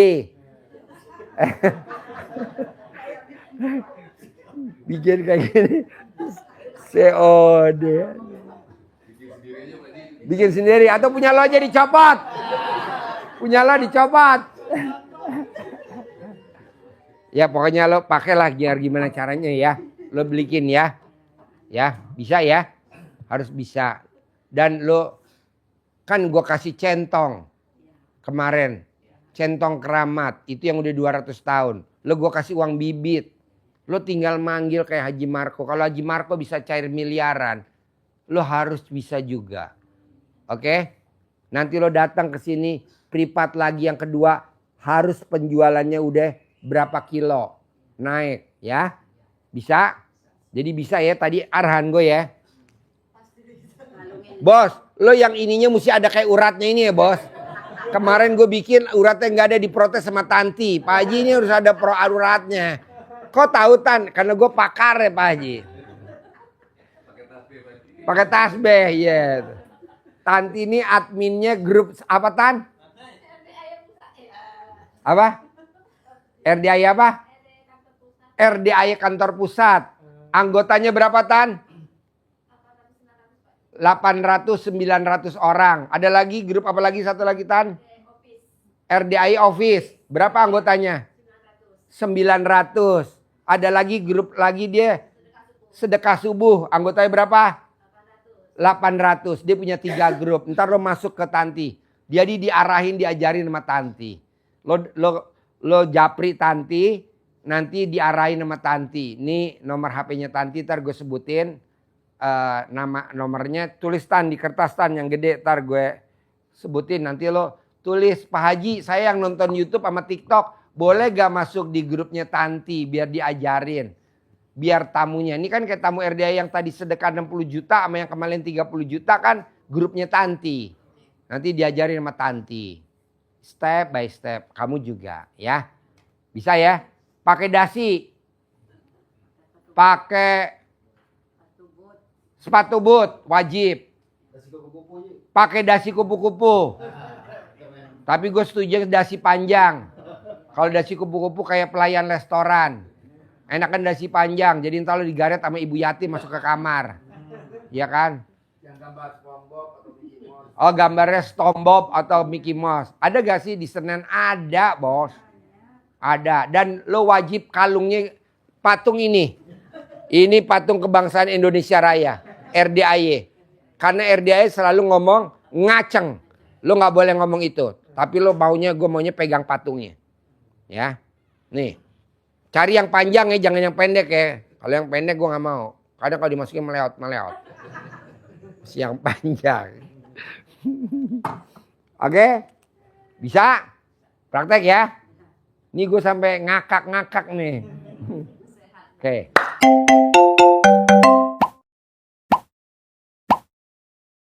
Bikin kayak gini. COD. Bikin sendiri atau punya lo aja dicopot. Punya lo dicopot. Ya pokoknya lo pakailah biar gimana caranya ya. Lo belikin ya. Ya bisa ya. Harus bisa. Dan lo kan gue kasih centong kemarin. Centong keramat. Itu yang udah 200 tahun. Lo gue kasih uang bibit. Lo tinggal manggil kayak Haji Marco. Kalau Haji Marco bisa cair miliaran. Lo harus bisa juga. Oke? Nanti lo datang ke sini. Privat lagi yang kedua. Harus penjualannya udah berapa kilo. Naik ya. Bisa? Jadi bisa ya. Tadi arahan gue ya. Bos. Lo yang ininya mesti ada kayak uratnya ini ya bos. Kemarin gue bikin uratnya nggak ada diprotes sama Tanti. Pak Haji ini harus ada uratnya. Kok tahu Tan? Karena gue pakar ya Pak Haji. Pakai tasbih ya. Tanti ini adminnya grup apa Tan? Apa? RDAI apa? RDAI kantor pusat. Anggotanya berapa Tan? 800-900 orang. Ada lagi grup apa lagi satu lagi Tan? RDAI Office. Berapa anggotanya? 900. Ada lagi grup lagi dia sedekah subuh. Anggotanya berapa? 800. Dia punya 3 grup. Ntar lo masuk ke Tanti. Jadi diarahin, diajarin sama Tanti. Lo japri Tanti. Nanti diarahin sama Tanti. Ini nomor HP-nya Tanti. Ntar gue sebutin. Nama nomornya tulis Tan di kertas Tan yang gede. Ntar gue sebutin. Nanti lo tulis Pak Haji saya yang nonton YouTube sama TikTok. Boleh gak masuk di grupnya Tanti biar diajarin. Biar tamunya. Ini kan kayak tamu RDA yang tadi sedekah 60 juta sama yang kemarin 30 juta kan grupnya Tanti. Nanti diajarin sama Tanti. Step by step. Kamu juga ya. Bisa ya. Pakai dasi. Pakai sepatu boot. Wajib. Pakai dasi kupu-kupu. Tapi gue setuju dasi panjang. Kalau dasi kupu-kupu kayak pelayan restoran. Enakan dasi panjang. Jadi ntar lo digaret sama ibu yatim masuk ke kamar. Iya kan? Yang gambar SpongeBob atau Mickey Mouse. Oh gambarnya SpongeBob atau Mickey Mouse. Ada gak sih di Senen? Ada bos. Ada. Dan lo wajib kalungnya patung ini. Ini patung kebangsaan Indonesia Raya. RDAY. Karena RDAY selalu ngomong ngaceng. Lo gak boleh ngomong itu. Tapi lo gue maunya pegang patungnya. Ya, nih, cari yang panjang ya, jangan yang pendek ya. Kalau yang pendek gue nggak mau. Kadang kalau dimasukin meleot. Yang panjang. Oke, bisa? Praktek ya. Ini gue sampai ngakak nih. Oke.